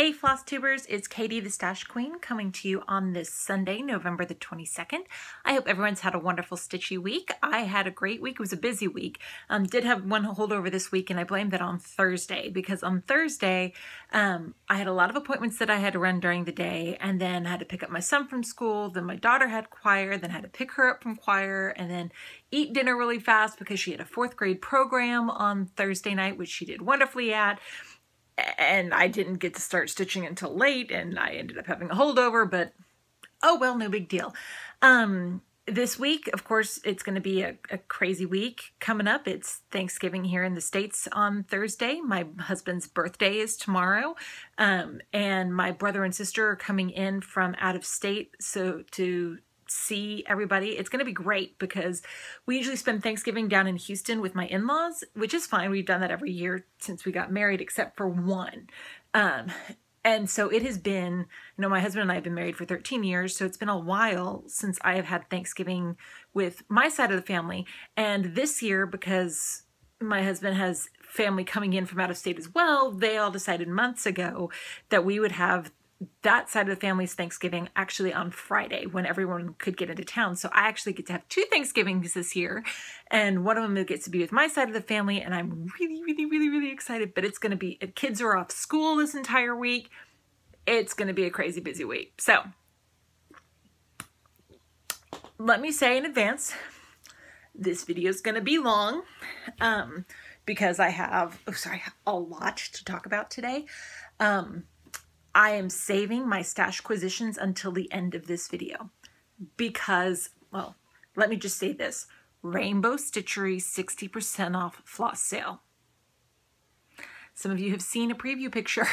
Hey Flosstubers, it's Katie the Stash Queen coming to you on this Sunday, November the 22nd. I hope everyone's had a wonderful stitchy week. I had a great week. It was a busy week. Did have one holdover this week, and I blame that on Thursday because on Thursday I had a lot of appointments that I had to run during the day, and then I had to pick up my son from school, then my daughter had choir, then had to pick her up from choir, and then eat dinner really fast because she had a 4th grade program on Thursday night, which she did wonderfully at. And I didn't get to start stitching until late, and I ended up having a holdover, but oh well, no big deal. This week, of course, it's going to be a crazy week coming up. It's Thanksgiving here in the States on Thursday. My husband's birthday is tomorrow, and my brother and sister are coming in from out of state to see everybody. It's going to be great because we usually spend Thanksgiving down in Houston with my in-laws, which is fine. We've done that every year since we got married, except for one. And so it has been, my husband and I have been married for 13 years, so it's been a while since I have had Thanksgiving with my side of the family. And this year, because my husband has family coming in from out of state as well, they all decided months ago that we would have that side of the family's Thanksgiving actually on Friday when everyone could get into town. So I actually get to have 2 Thanksgivings this year, and one of them gets to be with my side of the family, and I'm really excited. But it's going to be, kids are off school this entire week. It's going to be a crazy busy week. So let me say in advance, this video is going to be long because I have a lot to talk about today. I am saving my Stashquisitions until the end of this video because, well, let me just say this. Rainbow Stitchery 60% off floss sale. Some of you have seen a preview picture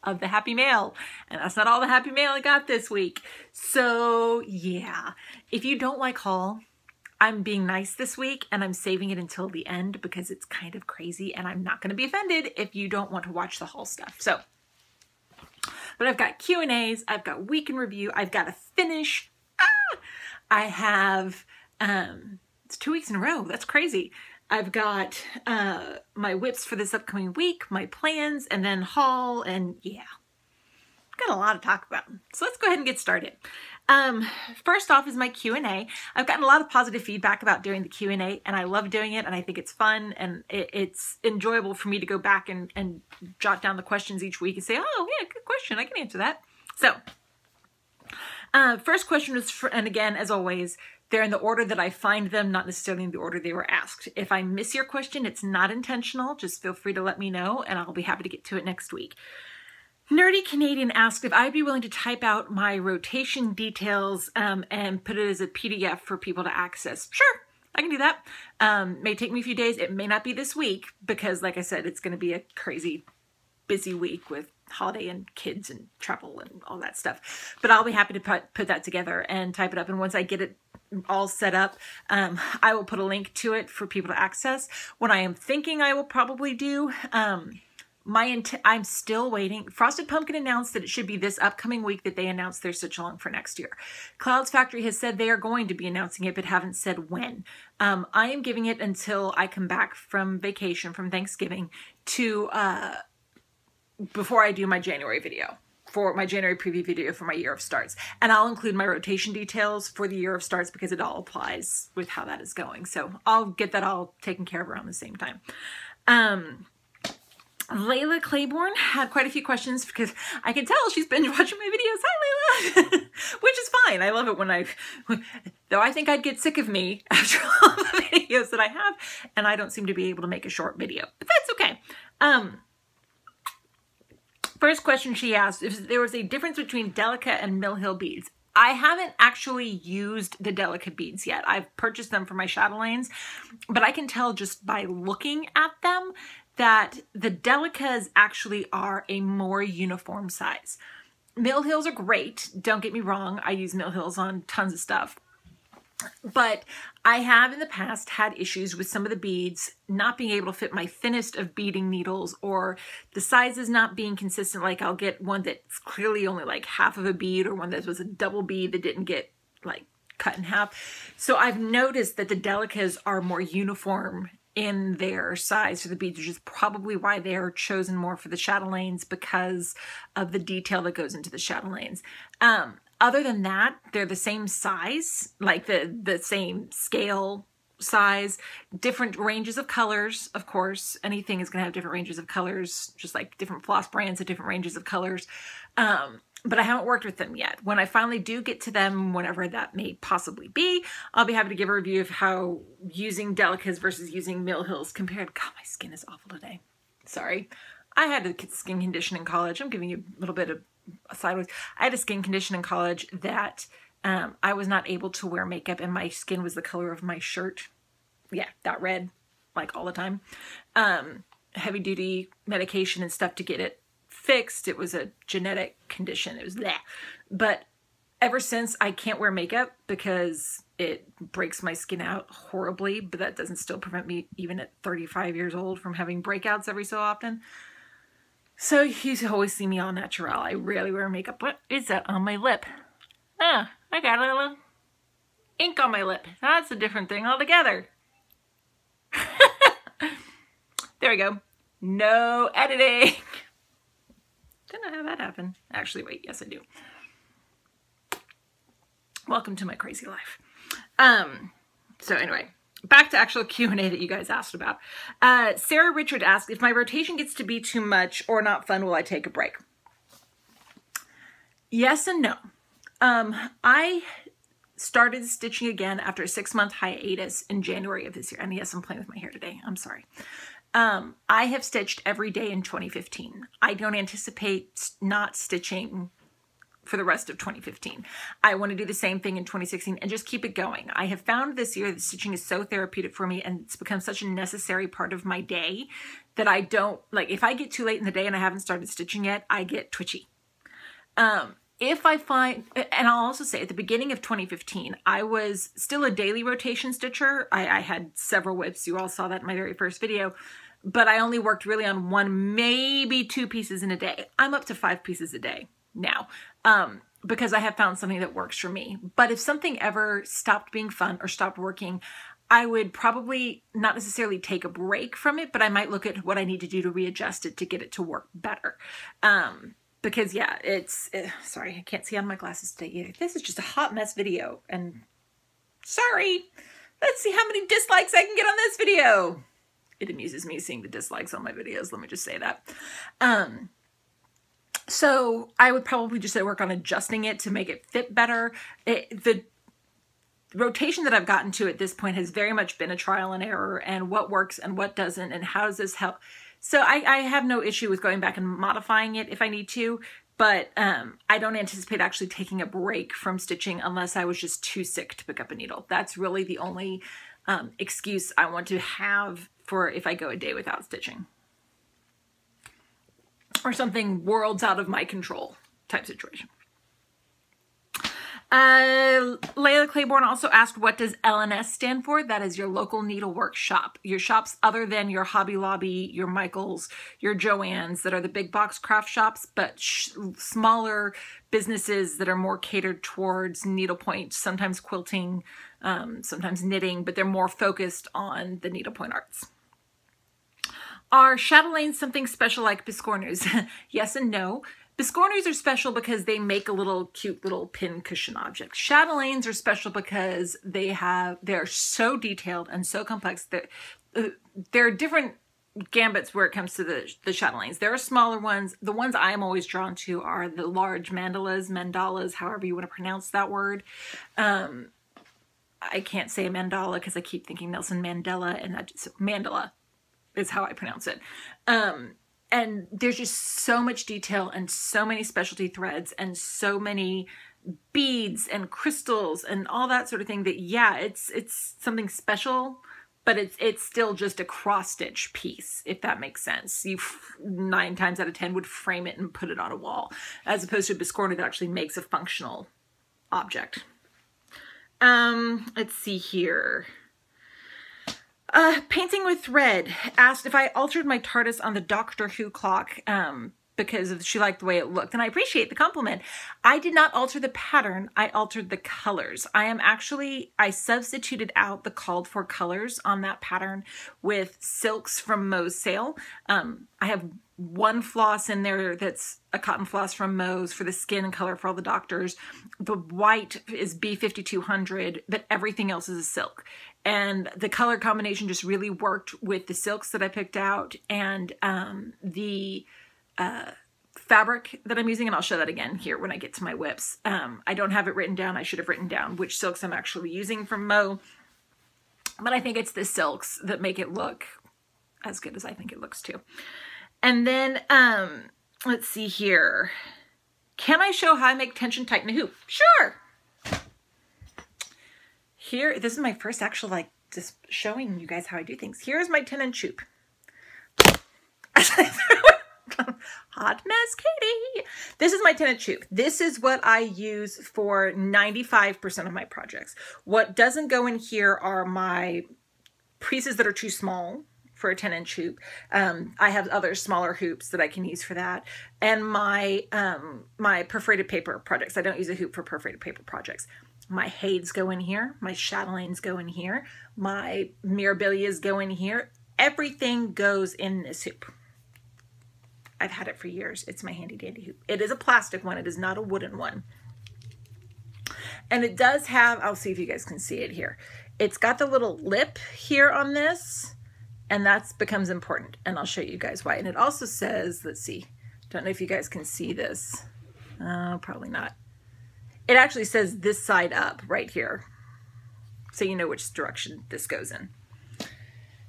of the Happy Mail, and that's not all the Happy Mail I got this week. So yeah, if you don't like haul, I'm being nice this week and I'm saving it until the end because it's kind of crazy, and I'm not going to be offended if you don't want to watch the haul stuff. So, but I've got Q&As, I've got week in review, I've got a finish. I have, it's 2 weeks in a row, that's crazy. I've got my whips for this upcoming week, my plans, and then haul, and yeah. I've got a lot to talk about. So let's go ahead and get started. First off is my Q&A. I've gotten a lot of positive feedback about doing the Q&A, and I love doing it, and I think it's fun, and it's enjoyable for me to go back and jot down the questions each week and say, oh yeah, good question, I can answer that. So first question was, and again, as always, they're in the order that I find them, not necessarily in the order they were asked. If I miss your question, it's not intentional. Just feel free to let me know, and I'll be happy to get to it next week. Nerdy Canadian asked if I'd be willing to type out my rotation details and put it as a PDF for people to access. Sure, I can do that. May take me a few days. It may not be this week because, like I said, it's going to be a crazy busy week with holiday and kids and travel and all that stuff. But I'll be happy to put that together and type it up. And once I get it all set up, I will put a link to it for people to access. What I am thinking I will probably do, I'm still waiting. Frosted Pumpkin announced that it should be this upcoming week that they announced their stitch along for next year. Clouds Factory has said they are going to be announcing it, but haven't said when. I am giving it until I come back from vacation, from Thanksgiving, to before I do my January video, for my January preview video for my year of starts. And I'll include my rotation details for the year of starts because it all applies with how that is going. So I'll get that all taken care of around the same time. Layla Claiborne had quite a few questions because I can tell she's been watching my videos. Hi, Layla! Which is fine. I love it when though I think I'd get sick of me after all the videos that I have, and I don't seem to be able to make a short video, but that's okay. First question she asked if there was a difference between Delica and Mill Hill beads. I haven't actually used the Delica beads yet. I've purchased them for my chatelaines, but I can tell just by looking at them that the Delicas actually are a more uniform size. Mill Hills are great, don't get me wrong, I use Mill Hills on tons of stuff. But I have in the past had issues with some of the beads not being able to fit my thinnest of beading needles, or the sizes not being consistent. Like I'll get one that's clearly only like half of a bead, or one that was a double bead that didn't get like cut in half. So I've noticed that the Delicas are more uniform in their size for the beads, which is probably why they are chosen more for the chatelaines, because of the detail that goes into the chatelaines. Other than that, they're the same size, like the same scale size, different ranges of colors. Of course, anything is going to have different ranges of colors, just like different floss brands have different ranges of colors. But I haven't worked with them yet. When I finally do get to them, whenever that may possibly be, I'll be happy to give a review of how using Delicas versus using Mill Hills compared. God, my skin is awful today. Sorry. I had a skin condition in college. I'm giving you a little bit of a sideways. I had a skin condition in college that I was not able to wear makeup, and my skin was the color of my shirt. Yeah, that red, like all the time. Heavy duty medication and stuff to get it fixed. It was a genetic condition. It was that. But ever since, I can't wear makeup because it breaks my skin out horribly, but that doesn't still prevent me, even at 35 years old, from having breakouts every so often. So you always see me all natural. I rarely wear makeup. What is that on my lip? Ah, I got a little ink on my lip. That's a different thing altogether. There we go. No editing. Don't know how that happened. Actually, wait. Yes, I do. Welcome to my crazy life. So anyway, back to actual Q&A that you guys asked about. Sarah Richard asked, if my rotation gets to be too much or not fun, will I take a break? Yes and no. I started stitching again after a 6-month hiatus in January of this year. And yes, I'm playing with my hair today. I'm sorry. I have stitched every day in 2015. I don't anticipate not stitching for the rest of 2015. I want to do the same thing in 2016 and just keep it going. I have found this year that stitching is so therapeutic for me, and it's become such a necessary part of my day that I don't, like, if I get too late in the day and I haven't started stitching yet, I get twitchy. If I find, and I'll also say at the beginning of 2015, I was still a daily rotation stitcher. I had several whips. You all saw that in my very first video, but I only worked really on 1, maybe 2 pieces in a day. I'm up to 5 pieces a day now, because I have found something that works for me. But if something ever stopped being fun or stopped working, I would probably not necessarily take a break from it, but I might look at what I need to do to readjust it to get it to work better. Because yeah, sorry, I can't see on my glasses today either. This is just a hot mess video, and sorry. Let's see how many dislikes I can get on this video. It amuses me seeing the dislikes on my videos, let me just say that. So I would probably just work on adjusting it to make it fit better. The rotation that I've gotten to at this point has very much been a trial and error, and what works and what doesn't, and how does this help. So I have no issue with going back and modifying it if I need to, but I don't anticipate actually taking a break from stitching unless I was just too sick to pick up a needle. That's really the only excuse I want to have for if I go a day without stitching. Or something worlds out of my control type situation. Layla Claiborne also asked, what does LNS stand for? That is your local needlework shop. Your shops other than your Hobby Lobby, your Michaels, your Joann's that are the big box craft shops, but smaller businesses that are more catered towards needlepoint, sometimes quilting, sometimes knitting, but they're more focused on the needlepoint arts. Are chatelaines something special like biscornus? Yes and no. Biscornus are special because they make a little cute little pin cushion object. Chatelaines are special because they're so detailed and so complex that there are different gambits where it comes to the chatelaines. There are smaller ones. The ones I'm always drawn to are the large mandalas, however you want to pronounce that word. I can't say mandala because I keep thinking Nelson Mandela, and mandala is how I pronounce it. And there's just so much detail and so many specialty threads and so many beads and crystals and all that sort of thing that, yeah, it's something special, but it's still just a cross-stitch piece, if that makes sense. You 9 times out of 10 would frame it and put it on a wall, as opposed to a biscornu that actually makes a functional object. Let's see here. Painting with Thread asked if I altered my TARDIS on the Doctor Who clock because she liked the way it looked, and I appreciate the compliment. I did not alter the pattern, I altered the colors. I substituted out the called for colors on that pattern with silks from Mo's sale. I have one floss in there that's a cotton floss from Mo's for the skin color for all the doctors. The white is B5200, but everything else is a silk. And the color combination just really worked with the silks that I picked out, and the fabric that I'm using, and I'll show that again here when I get to my whips. I don't have it written down. I should have written down which silks I'm actually using from Mo, but I think it's the silks that make it look as good as I think it looks too. And then, let's see here. Can I show how I make tension tighten a hoop? Sure. Here, this is my first actual, like, just showing you guys how I do things. Here's my 10-inch hoop. Hot mess, Katie. This is my 10-inch hoop. This is what I use for 95% of my projects. What doesn't go in here are my pieces that are too small for a 10-inch hoop. I have other smaller hoops that I can use for that. And my my perforated paper projects. I don't use a hoop for perforated paper projects. My Hades go in here. My chatelaines go in here. My Mirabilias go in here. Everything goes in this hoop. I've had it for years. It's my handy dandy hoop. It is a plastic one. It is not a wooden one. And it does have, I'll see if you guys can see it here. It's got the little lip here on this, and that becomes important. And I'll show you guys why. And it also says, let's see, don't know if you guys can see this. Probably not. It actually says this side up right here, so you know which direction this goes in.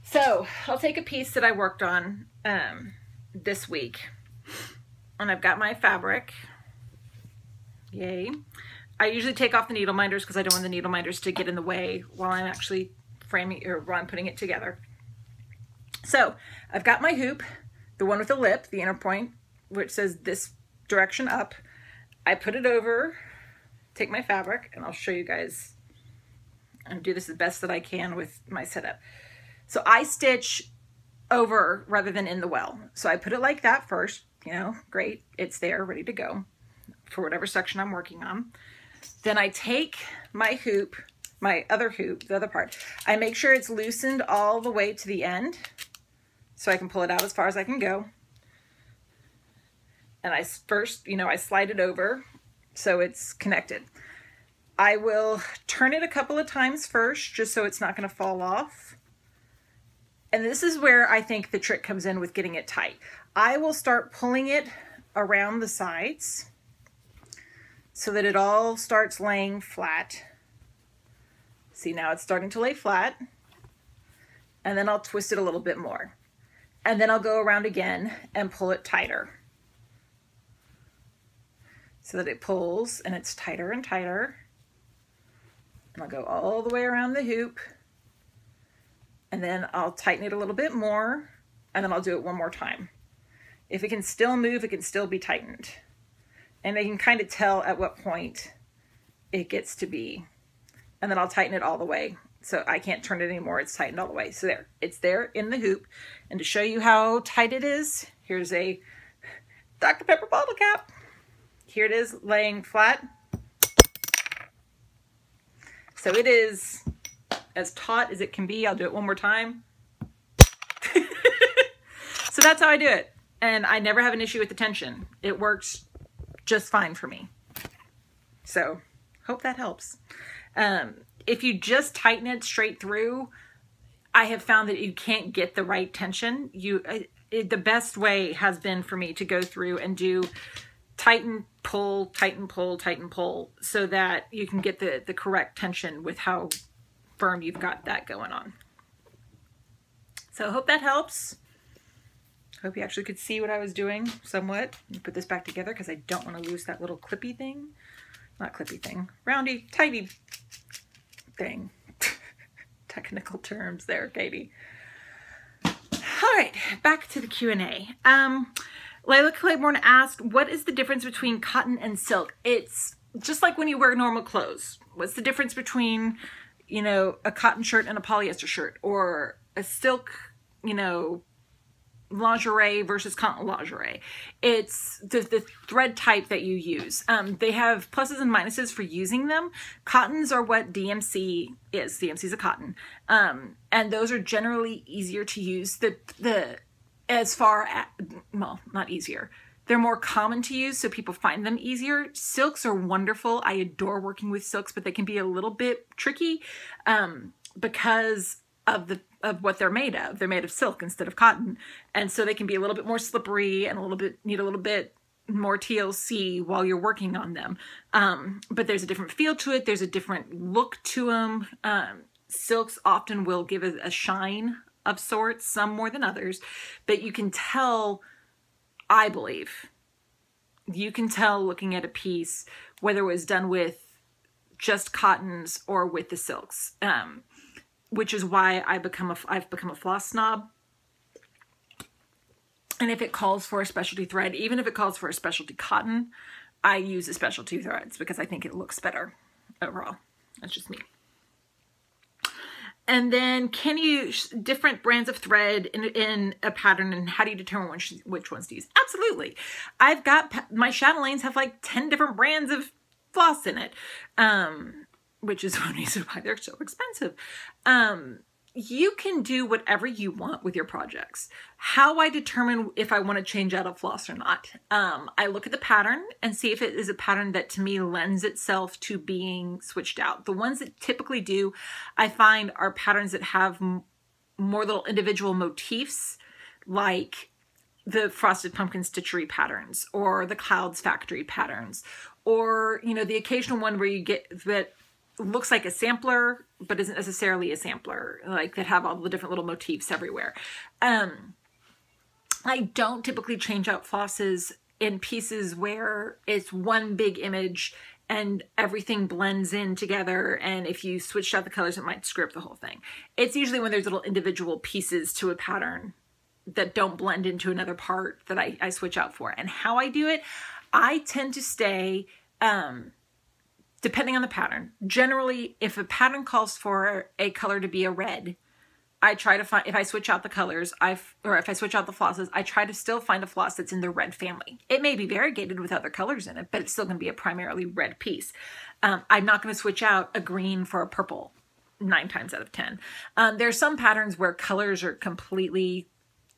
So I'll take a piece that I worked on this week, and I've got my fabric. Yay. I usually take off the needle minders because I don't want the needle minders to get in the way while I'm actually framing or while I'm putting it together. So I've got my hoop, the one with the lip, the inner point, which says this direction up. I put it over, take my fabric, and I'll show you guys and do this as best that I can with my setup. So I stitch over rather than in the well. So I put it like that first, you know, great. It's there, ready to go for whatever section I'm working on. Then I take my hoop, my other hoop, the other part. I make sure it's loosened all the way to the end so I can pull it out as far as I can go. And I first, you know, I slide it over so it's connected. I will turn it a couple of times first just so it's not going to fall off. And this is where I think the trick comes in with getting it tight. I will start pulling it around the sides so that it all starts laying flat. See, now it's starting to lay flat. And then I'll twist it a little bit more. And then I'll go around again and pull it tighter, so that it pulls and it's tighter and tighter. And I'll go all the way around the hoop, and then I'll tighten it a little bit more, and then I'll do it one more time. If it can still move, it can still be tightened. And they can kind of tell at what point it gets to be. And then I'll tighten it all the way. So I can't turn it anymore, it's tightened all the way. So there, it's there in the hoop. And to show you how tight it is, here's a Dr. Pepper bottle cap. Here it is laying flat. So it is as taut as it can be. I'll do it one more time. So that's how I do it. And I never have an issue with the tension. It works just fine for me. So hope that helps. If you just tighten it straight through, I have found that you can't get the right tension. The best way has been for me to go through and do tighten, pull, tighten, pull, tighten, pull, so that you can get the correct tension with how firm you've got that going on. So I hope that helps. Hope you actually could see what I was doing somewhat. Let me put this back together because I don't want to lose that little clippy thing. Not clippy thing. Roundy, tighty thing. Technical terms there, Katie. All right, back to the Q&A. Layla Claiborne asked, what is the difference between cotton and silk? It's just like when you wear normal clothes. What's the difference between, you know, a cotton shirt and a polyester shirt, or a silk, you know, lingerie versus cotton lingerie. It's the thread type that you use. They have pluses and minuses for using them. Cottons are what DMC is. DMC is a cotton. And those are generally easier to use. As far as, well, not easier. They're more common to use, so people find them easier. Silks are wonderful. I adore working with silks, but they can be a little bit tricky because of what they're made of. They're made of silk instead of cotton, and so they can be a little bit more slippery and need a little bit more TLC while you're working on them. But there's a different feel to it. There's a different look to them. Silks often will give a shine of sorts, some more than others, but you can tell. I believe you can tell looking at a piece whether it was done with just cottons or with the silks, which is why I've become a floss snob. And if it calls for a specialty thread, even if it calls for a specialty cotton, I use the specialty threads because I think it looks better overall. That's just me. And then can you different brands of thread in a pattern, and how do you determine which ones to use? Absolutely. I've got, my chatelaines have like 10 different brands of floss in it, which is one reason why they're so expensive. You can do whatever you want with your projects. How I determine if I want to change out a floss or not. I look at the pattern and see if it is a pattern that to me lends itself to being switched out. The ones that typically do, I find, are patterns that have more little individual motifs, like the Frosted Pumpkin Stitchery patterns or the Clouds Factory patterns, or, you know, the occasional one where you get that looks like a sampler but isn't necessarily a sampler, like that have all the different little motifs everywhere. I don't typically change out flosses in pieces where it's one big image and everything blends in together, and if you switched out the colors it might screw up the whole thing. It's usually when there's little individual pieces to a pattern that don't blend into another part that I switch out for. And how I do it, I tend to stay depending on the pattern. Generally, if a pattern calls for a color to be a red, I try to find, if I switch out the colors, or if I switch out the flosses, I try to still find a floss that's in the red family. It may be variegated with other colors in it, but it's still going to be a primarily red piece. I'm not going to switch out a green for a purple 9 times out of 10. There's some patterns where colors are completely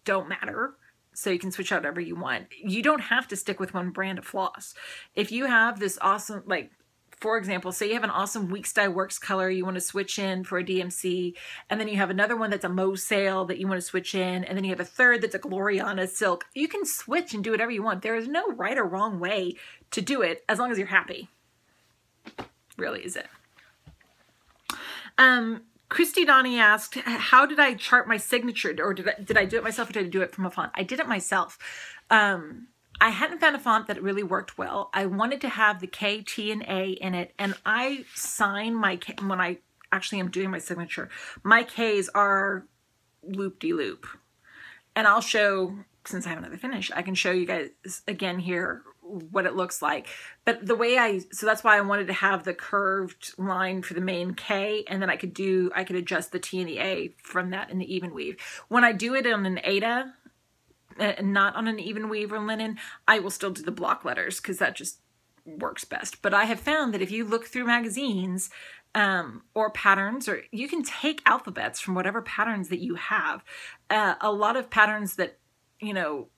don't matter, so you can switch out whatever you want. You don't have to stick with one brand of floss. If you have this awesome, like, for example, say you have an awesome Weeks Dye Works color you want to switch in for a DMC, and then you have another one that's a Mo Sale that you want to switch in, and then you have a third that's a Gloriana Silk. You can switch and do whatever you want. There is no right or wrong way to do it as long as you're happy. Really is it. Christy Donnie asked, how did I chart my signature? Or did I do it myself, or did I do it from a font? I did it myself. I hadn't found a font that really worked well. I wanted to have the K, T, and A in it, and I sign my K, when I actually am doing my signature, my Ks are loop-de-loop. And I'll show, since I have another finish, I can show you guys again here what it looks like. But the way so that's why I wanted to have the curved line for the main K, and then I could adjust the T and the A from that in the even weave. When I do it on an Aida, and not on an even weave or linen, I will still do the block letters because that just works best. But I have found that if you look through magazines or patterns, or you can take alphabets from whatever patterns that you have. A lot of patterns that, you know,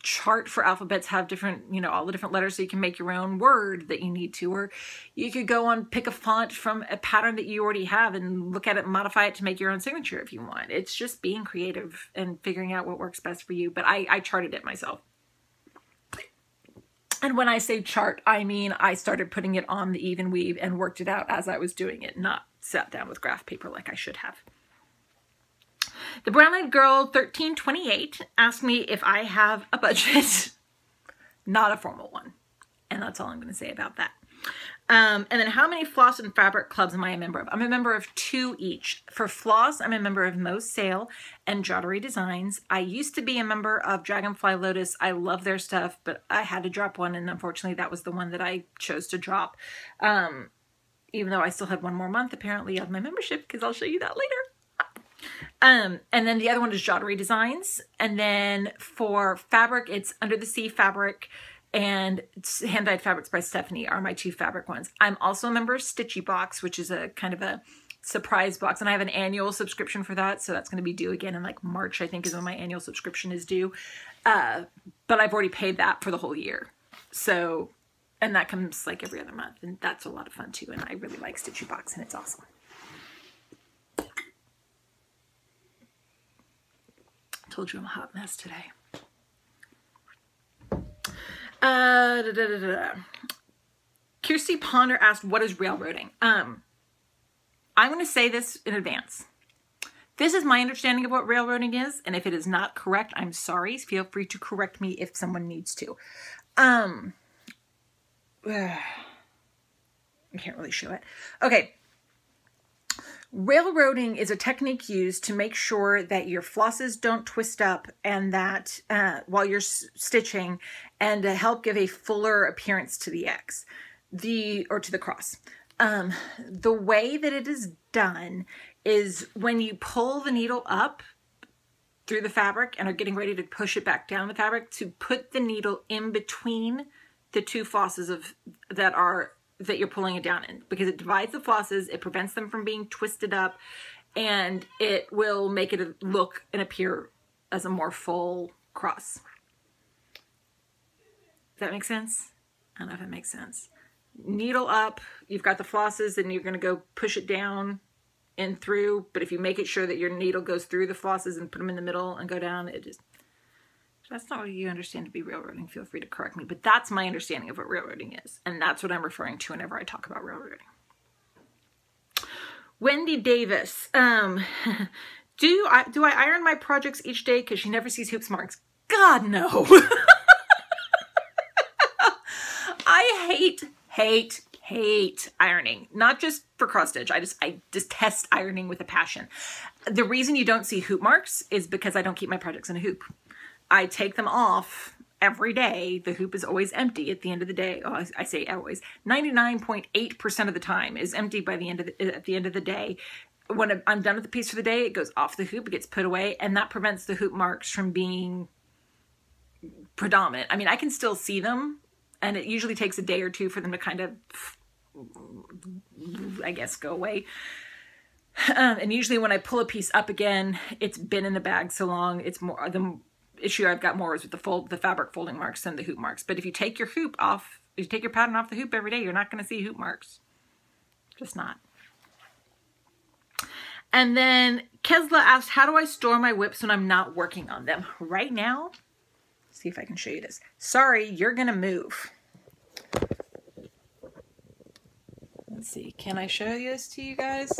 chart for alphabets have different, you know, all the different letters, so you can make your own word that you need to, or you could go on, pick a font from a pattern that you already have and look at it and modify it to make your own signature if you want. It's just being creative and figuring out what works best for you. But I charted it myself. And when I say chart, I mean I started putting it on the even weave and worked it out as I was doing it, not sat down with graph paper like I should have. The Brown-Eyed Girl 1328 asked me if I have a budget. Not a formal one. And that's all I'm going to say about that. And then how many floss and fabric clubs am I a member of? I'm a member of 2 each. For floss, I'm a member of Mo Sale and Jottery Designs. I used to be a member of Dragonfly Lotus. I love their stuff, but I had to drop one, and unfortunately that was the one that I chose to drop. Even though I still had 1 more month apparently of my membership, because I'll show you that later. And then the other one is Jottery Designs. And then for fabric, it's Under the Sea Fabric and Hand Dyed Fabrics by Stephanie are my two fabric ones. I'm also a member of Stitchy Box, which is a kind of a surprise box. And I have an annual subscription for that. So that's going to be due again in like March, I think is when my annual subscription is due. But I've already paid that for the whole year. So, and that comes like every other month. And that's a lot of fun too. And I really like Stitchy Box and it's awesome. Told you I'm a hot mess today. Kirsty Ponder asked, what is railroading? I'm going to say this in advance. This is my understanding of what railroading is, and if it is not correct, I'm sorry. Feel free to correct me if someone needs to. I can't really show it. Okay. Railroading is a technique used to make sure that your flosses don't twist up and that while you're stitching, and to help give a fuller appearance to the X, or to the cross. The way that it is done is when you pull the needle up through the fabric and are getting ready to push it back down the fabric, to put the needle in between the two flosses that you're pulling it down in, because it divides the flosses, it prevents them from being twisted up, and it will make it look and appear as a more full cross. Does that make sense? I don't know if it makes sense. Needle up, you've got the flosses, and you're going to go push it down and through, but if you make it sure that your needle goes through the flosses and put them in the middle and go down, it just... That's not what you understand to be railroading. Feel free to correct me, but that's my understanding of what railroading is. And that's what I'm referring to whenever I talk about railroading. Wendy Davis. Do I iron my projects each day because she never sees hoops marks? God, no. I hate ironing. Not just for cross stitch. I detest ironing with a passion. The reason you don't see hoop marks is because I don't keep my projects in a hoop. I take them off every day. The hoop is always empty at the end of the day. Oh, I say always. 99.8% of the time is empty by the end of at the end of the day. When I'm done with the piece for the day, it goes off the hoop, it gets put away, and that prevents the hoop marks from being predominant. I mean, I can still see them, and it usually takes a day or two for them to kind of, I guess, go away. And usually when I pull a piece up again, it's been in the bag so long, it's more the issue I've got more is with the fabric folding marks than the hoop marks. But if you take your hoop off, if you take your pattern off the hoop every day, you're not going to see hoop marks. Just not. And then Kesla asked, how do I store my whips when I'm not working on them? Right now, see if I can show you this. Sorry, you're going to move. Let's see. Can I show this to you guys?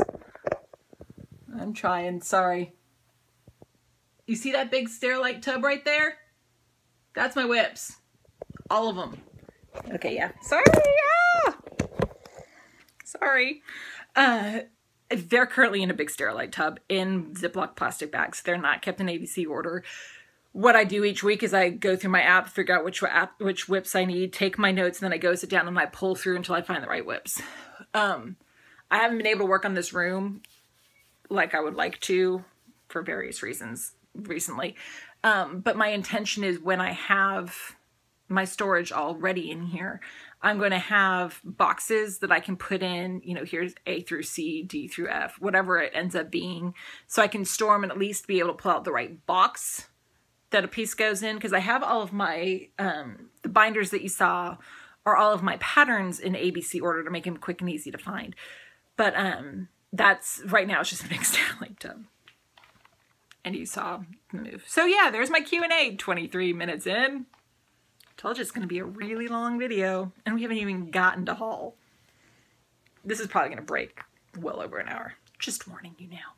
I'm trying. Sorry. You see that big Sterilite tub right there? That's my whips. All of them. Okay, yeah. Sorry. Ah! Sorry. They're currently in a big Sterilite tub in Ziploc plastic bags. They're not kept in ABC order. What I do each week is I go through my app, figure out which whips I need, take my notes, and then I go sit down and I pull through until I find the right whips. I haven't been able to work on this room like I would like to for various reasons recently. But my intention is when I have my storage all ready in here, I'm going to have boxes that I can put in, you know, here's A through C, D through F, whatever it ends up being. So I can store them and at least be able to pull out the right box that a piece goes in. Because I have all of my, the binders that you saw are all of my patterns in ABC order to make them quick and easy to find. But that's, right now it's just a big Sterilite tub. And you saw the move. So yeah, there's my Q&A, 23 minutes in. Told you it's going to be a really long video, and we haven't even gotten to haul. This is probably going to break well over an hour. Just warning you now.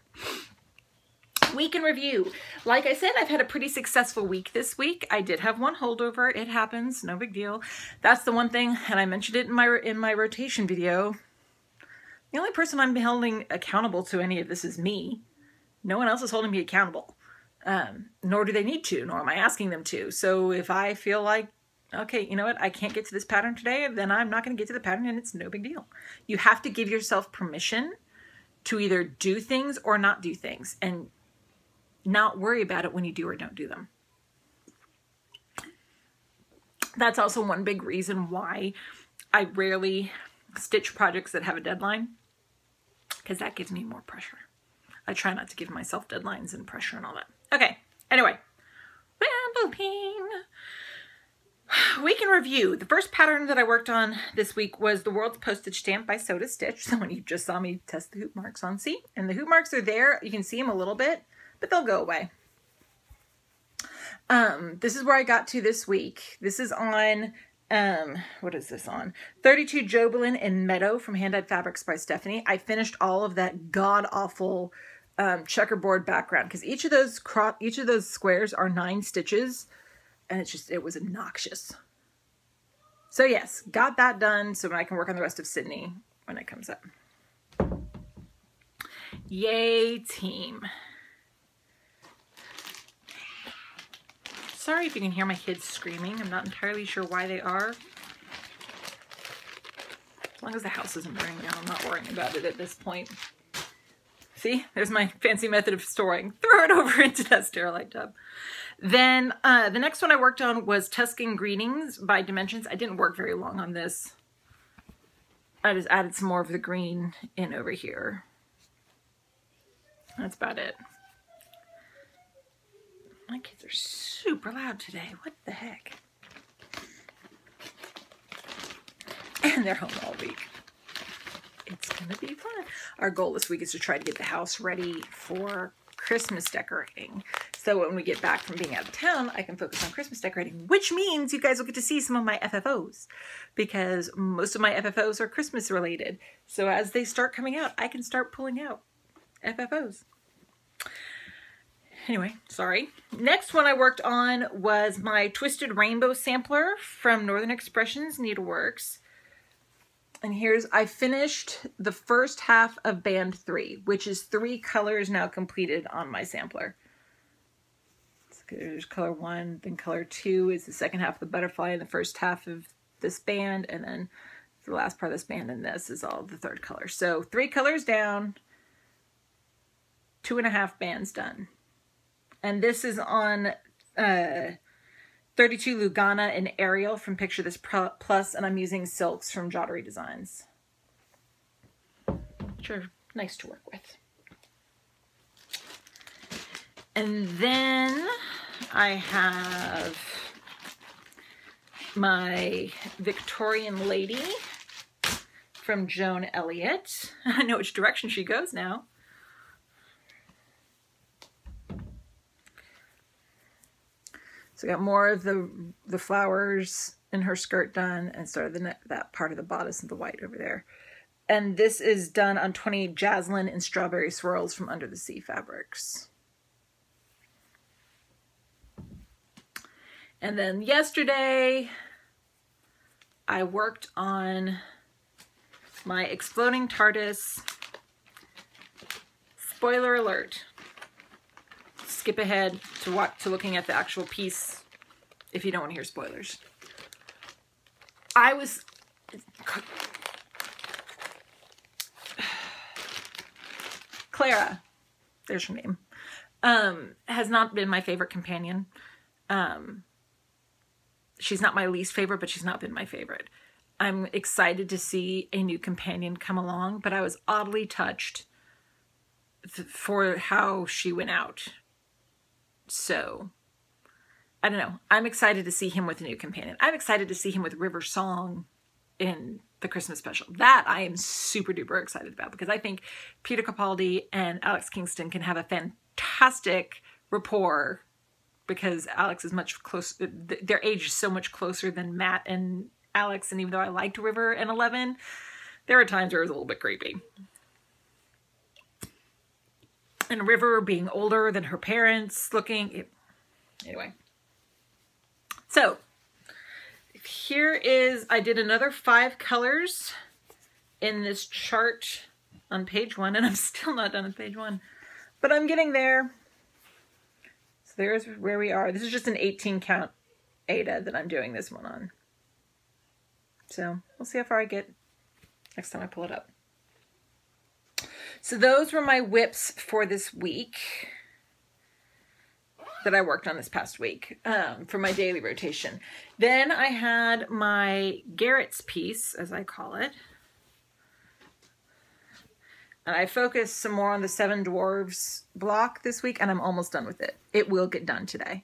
Week in review. Like I said, I've had a pretty successful week this week. I did have one holdover. It happens. No big deal. That's the one thing, and I mentioned it in my rotation video. The only person I'm holding accountable to any of this is me. No one else is holding me accountable. Nor do they need to, nor am I asking them to. So if I feel like, okay, you know what, I can't get to this pattern today, then I'm not going to get to the pattern, and it's no big deal. You have to give yourself permission to either do things or not do things. And not worry about it when you do or don't do them. That's also one big reason why I rarely stitch projects that have a deadline, because that gives me more pressure. I try not to give myself deadlines and pressure and all that. Okay, anyway, rambling. Week in review. The first pattern that I worked on this week was the World's Postage Stamp by Soda Stitch. So when you just saw me test the hoop marks on, see? And the hoop marks are there. You can see them a little bit, but they'll go away. This is where I got to this week. This is on, what is this on? 32 Jobelin and Meadow from Hand-Dyed Fabrics by Stephanie. I finished all of that god-awful checkerboard background, because each of those squares are 9 stitches, and it was obnoxious. So yes, got that done so I can work on the rest of Sydney when it comes up. Yay, team. Sorry if you can hear my kids screaming. I'm not entirely sure why they are. As long as the house isn't burning down, I'm not worrying about it at this point. See, there's my fancy method of storing. Throw it over into that Sterilite tub. Then the next one I worked on was Tuscan Greetings by Dimensions. I didn't work very long on this. I just added some more of the green in over here. That's about it. My kids are super loud today. What the heck? And they're home all week. It's gonna be fun. Our goal this week is to try to get the house ready for Christmas decorating. So when we get back from being out of town, I can focus on Christmas decorating, which means you guys will get to see some of my FFOs, because most of my FFOs are Christmas related. So as they start coming out, I can start pulling out FFOs. Anyway, sorry. Next one I worked on was my Twisted Rainbow sampler from Northern Expressions Needleworks. And I finished the first half of band 3, which is 3 colors now completed on my sampler. So there's color 1, then color 2 is the second half of the butterfly, and the first half of this band, and then the last part of this band, and this is all the third color. So 3 colors down, 2.5 bands done. And this is on 32 Lugana and Ariel from Picture This Plus, and I'm using silks from Jottery Designs, which are nice to work with. And then I have my Victorian Lady from Joan Elliott. I know which direction she goes now. So I got more of the flowers in her skirt done, and started that part of the bodice and the white over there. And this is done on 20 Jaslyn and Strawberry Swirls from Under the Sea Fabrics. And then yesterday, I worked on my Exploding TARDIS. Spoiler alert. Skip ahead to looking at the actual piece if you don't want to hear spoilers. Clara, there's her name, has not been my favorite companion. She's not my least favorite, but she's not been my favorite. I'm excited to see a new companion come along, but I was oddly touched for how she went out. So, I don't know. I'm excited to see him with a new companion. I'm excited to see him with River Song in the Christmas special. That I am super duper excited about, because I think Peter Capaldi and Alex Kingston can have a fantastic rapport, because Alex is much closer. Their age is so much closer than Matt and Alex. And even though I liked River and 11, there were times where it was a little bit creepy. And River being older than her parents looking. Anyway. So, here is, I did another 5 colors in this chart on page 1, and I'm still not done with page 1. But I'm getting there. So there's where we are. This is just an 18 count Ada that I'm doing this one on. So, we'll see how far I get next time I pull it up. So those were my whips for this week. that I worked on this past week for my daily rotation. Then I had my Garrett's piece, as I call it. And I focused some more on the Seven Dwarves block this week, and I'm almost done with it. It will get done today.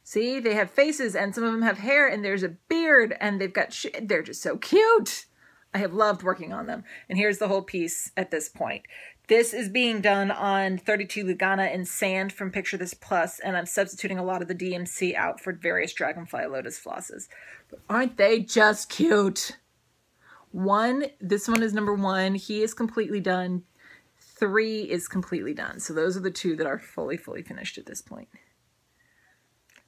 See, they have faces, and some of them have hair, and there's a beard, and they've got they're just so cute. I have loved working on them. And here's the whole piece at this point. This is being done on 32 Lugana in sand from Picture This Plus, and I'm substituting a lot of the DMC out for various Dragonfly Lotus flosses. But aren't they just cute? This one is number 1. He is completely done. 3 is completely done. So those are the 2 that are fully finished at this point.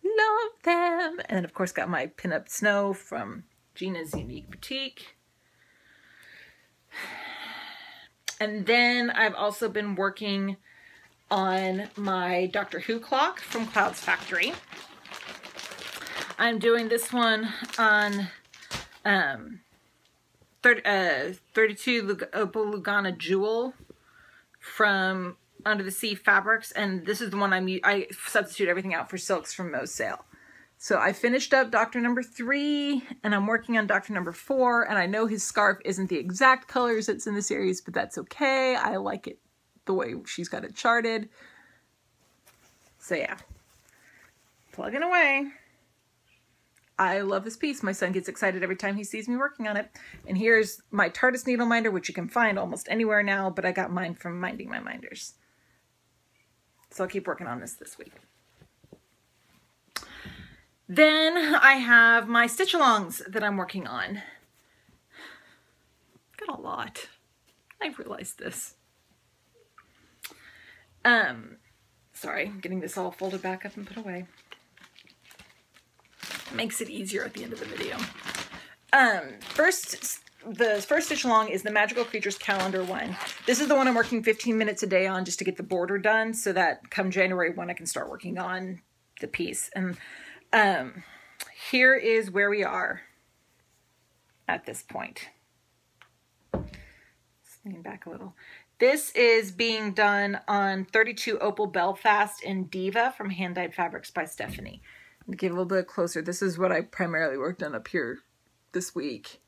Love them. And of course got my pinup snow from Gina's Unique Boutique. And then I've also been working on my Doctor Who clock from Cloud's Factory. I'm doing this one on 32 Opal Lugana Jewel from Under the Sea Fabrics, and this is the one I substitute everything out for silks from Mo's Sale. So I finished up Doctor number 3, and I'm working on Doctor number 4, and I know his scarf isn't the exact colors that's in the series, but that's okay. I like it the way she's got it charted. So yeah, plugging away. I love this piece. My son gets excited every time he sees me working on it. And here's my TARDIS needle minder, which you can find almost anywhere now, but I got mine from Minding My Minders. So I'll keep working on this week. Then I have my stitch-alongs that I'm working on. Got a lot. I've realized this. Sorry, I'm getting this all folded back up and put away. Makes it easier at the end of the video. The first stitch along is the Magical Creatures Calendar one. This is the one I'm working 15 minutes a day on just to get the border done so that come January 1 I can start working on the piece. And here is where we are at this point. Lean back a little. This is being done on 32 Opal Belfast and Diva from Hand Dyed Fabrics by Stephanie. To get a little bit closer, this is what I primarily worked on up here this week.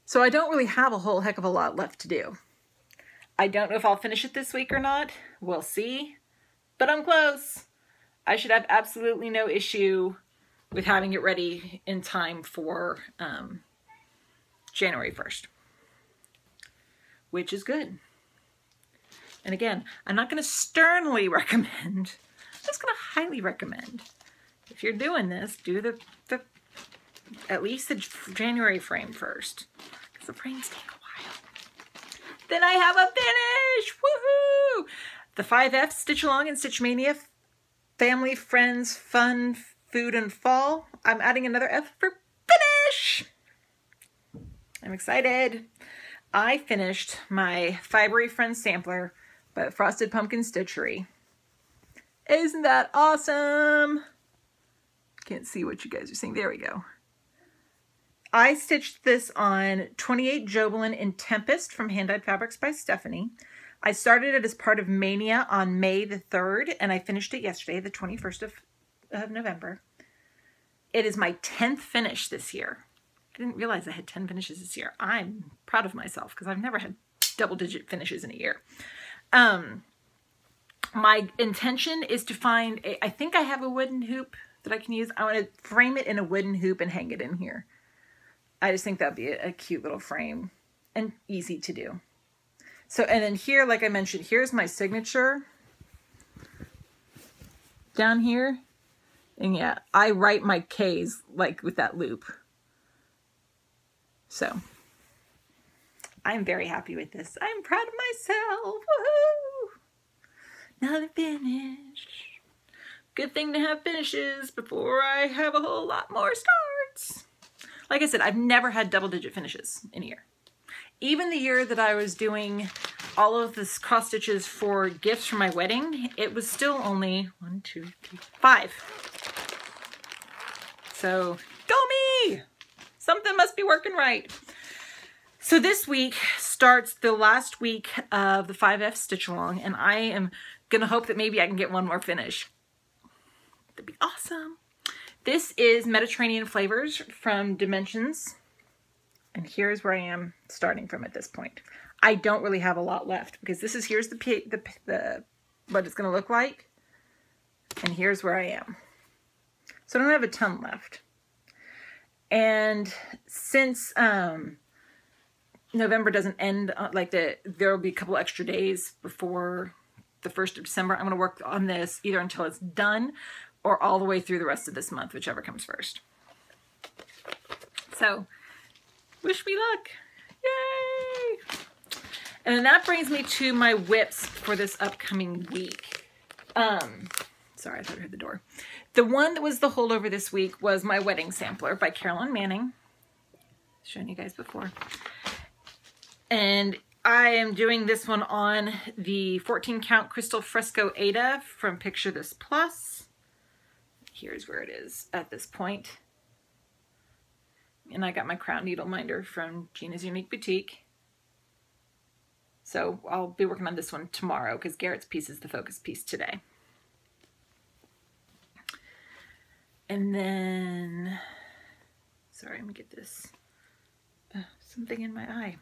So I don't really have a whole heck of a lot left to do. I don't know if I'll finish it this week or not. We'll see. But I'm close. I should have absolutely no issue with having it ready in time for January 1st. Which is good. And again, I'm not going to sternly recommend. I'm just going to highly recommend. If you're doing this, do the at least the January frame first, because the frames take a while. Then I have a finish! Woohoo! The 5F Stitch Along and Stitch Mania Family, Friends, Fun, Food, and Fall. I'm adding another F for finish! I'm excited. I finished my Fibery Friends sampler by Frosted Pumpkin Stitchery. Isn't that awesome? Can't see what you guys are seeing. There we go. I stitched this on 28 Jobelin in Tempest from Hand Dyed Fabrics by Stephanie. I started it as part of Mania on May the 3rd, and I finished it yesterday, the 21st of November. It is my 10th finish this year. I didn't realize I had 10 finishes this year. I'm proud of myself because I've never had double-digit finishes in a year. My intention is to find I think I have a wooden hoop that I can use. I want to frame it in a wooden hoop and hang it in here. I just think that'd be a cute little frame and easy to do. So, and then here, like I mentioned, here's my signature down here. And yeah, I write my K's like with that loop. So I'm very happy with this. I'm proud of myself. Woohoo! Another finish. Good thing to have finishes before I have a whole lot more starts. Like I said, I've never had double-digit finishes in a year. Even the year that I was doing all of this cross stitches for gifts for my wedding, it was still only 1, 2, 3, 5. So, go me! Something must be working right. So this week starts the last week of the 5F Stitch Along, and I am going to hope that maybe I can get one more finish. That'd be awesome. This is Mediterranean Flavors from Dimensions. And here's where I am starting from at this point. I don't really have a lot left because here's the what it's going to look like. And here's where I am. So I don't have a ton left. And since November doesn't end, there will be a couple extra days before the 1st of December. I'm going to work on this either until it's done or all the way through the rest of this month, whichever comes first. So, wish me luck. Yay! And then that brings me to my whips for this upcoming week. Sorry, I thought I heard the door. The one that was the holdover this week was my Wedding Sampler by Carolyn Manning. Shown you guys before. And I am doing this one on the 14 count Crystal Fresco Ada from Picture This Plus. Here's where it is at this point. And I got my crown needle minder from Gina's Unique Boutique. So I'll be working on this one tomorrow because Garrett's piece is the focus piece today. And then, sorry, let me get this, something in my eye.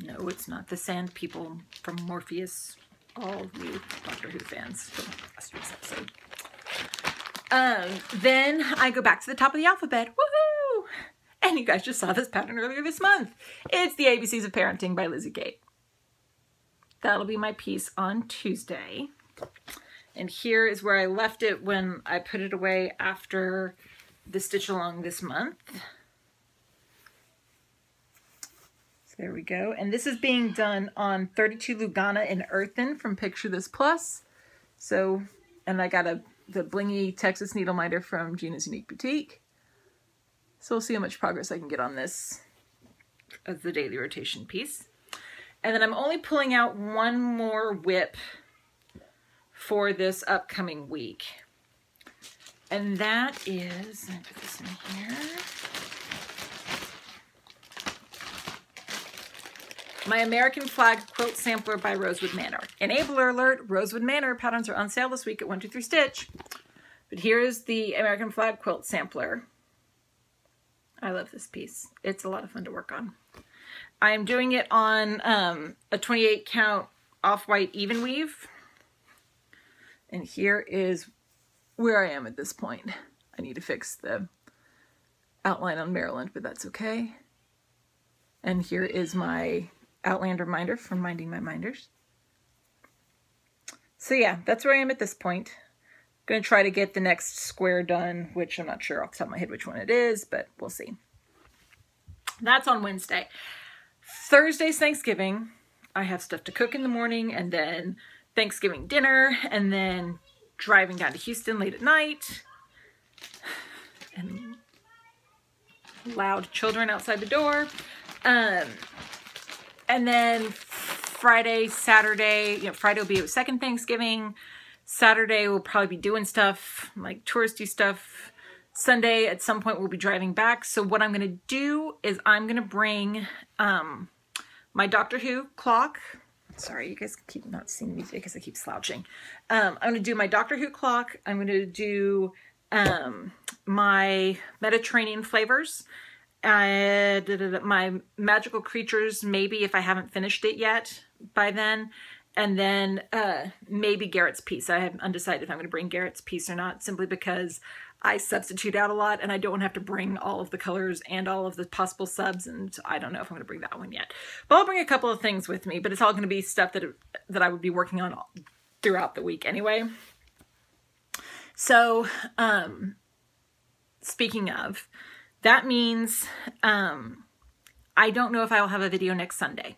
No, it's not the sand people from Morpheus. All you Doctor Who fans from last week's episode. Then I go back to the top of the alphabet. Woohoo! And you guys just saw this pattern earlier this month. It's the ABCs of Parenting by Lizzie Kate. That'll be my piece on Tuesday. And here is where I left it when I put it away after the stitch along this month. So there we go. And this is being done on 32 Lugana in Earthen from Picture This Plus. So, and I got the blingy Texas needle minder from Gina's Unique Boutique. So we'll see how much progress I can get on this as the daily rotation piece. And then I'm only pulling out one more whip for this upcoming week. And that is, let me put this in here. My American Flag Quilt Sampler by Rosewood Manor. Enabler alert, Rosewood Manor patterns are on sale this week at 123 Stitch. But here is the American Flag Quilt Sampler. I love this piece. It's a lot of fun to work on. I'm doing it on a 28 count off-white even weave. And here is where I am at this point. I need to fix the outline on Maryland, but that's okay. And here is my Outland reminder from Minding My Minders. So yeah, that's where I am at this point. I'm going to try to get the next square done, which I'm not sure off the top of my head which one it is, but we'll see. That's on Wednesday. Thursday's Thanksgiving. I have stuff to cook in the morning, and then Thanksgiving dinner, and then driving down to Houston late at night, and loud children outside the door. And then Friday, Saturday, Friday will be a second Thanksgiving. Saturday we'll probably be doing stuff, like touristy stuff. Sunday at some point we'll be driving back. So what I'm going to do is I'm going to bring my Doctor Who clock. Sorry, you guys keep not seeing me because I keep slouching. I'm going to do my Doctor Who clock. I'm going to do my Mediterranean flavors. My magical creatures, maybe if I haven't finished it yet by then. And then maybe Garrett's piece. I have undecided if I'm going to bring Garrett's piece or not, simply because I substitute out a lot and I don't want to have to bring all of the colors and all of the possible subs, and I don't know if I'm going to bring that one yet. But I'll bring a couple of things with me, but it's all going to be stuff that I would be working on throughout the week anyway. So, speaking of, that means I don't know if I'll have a video next Sunday.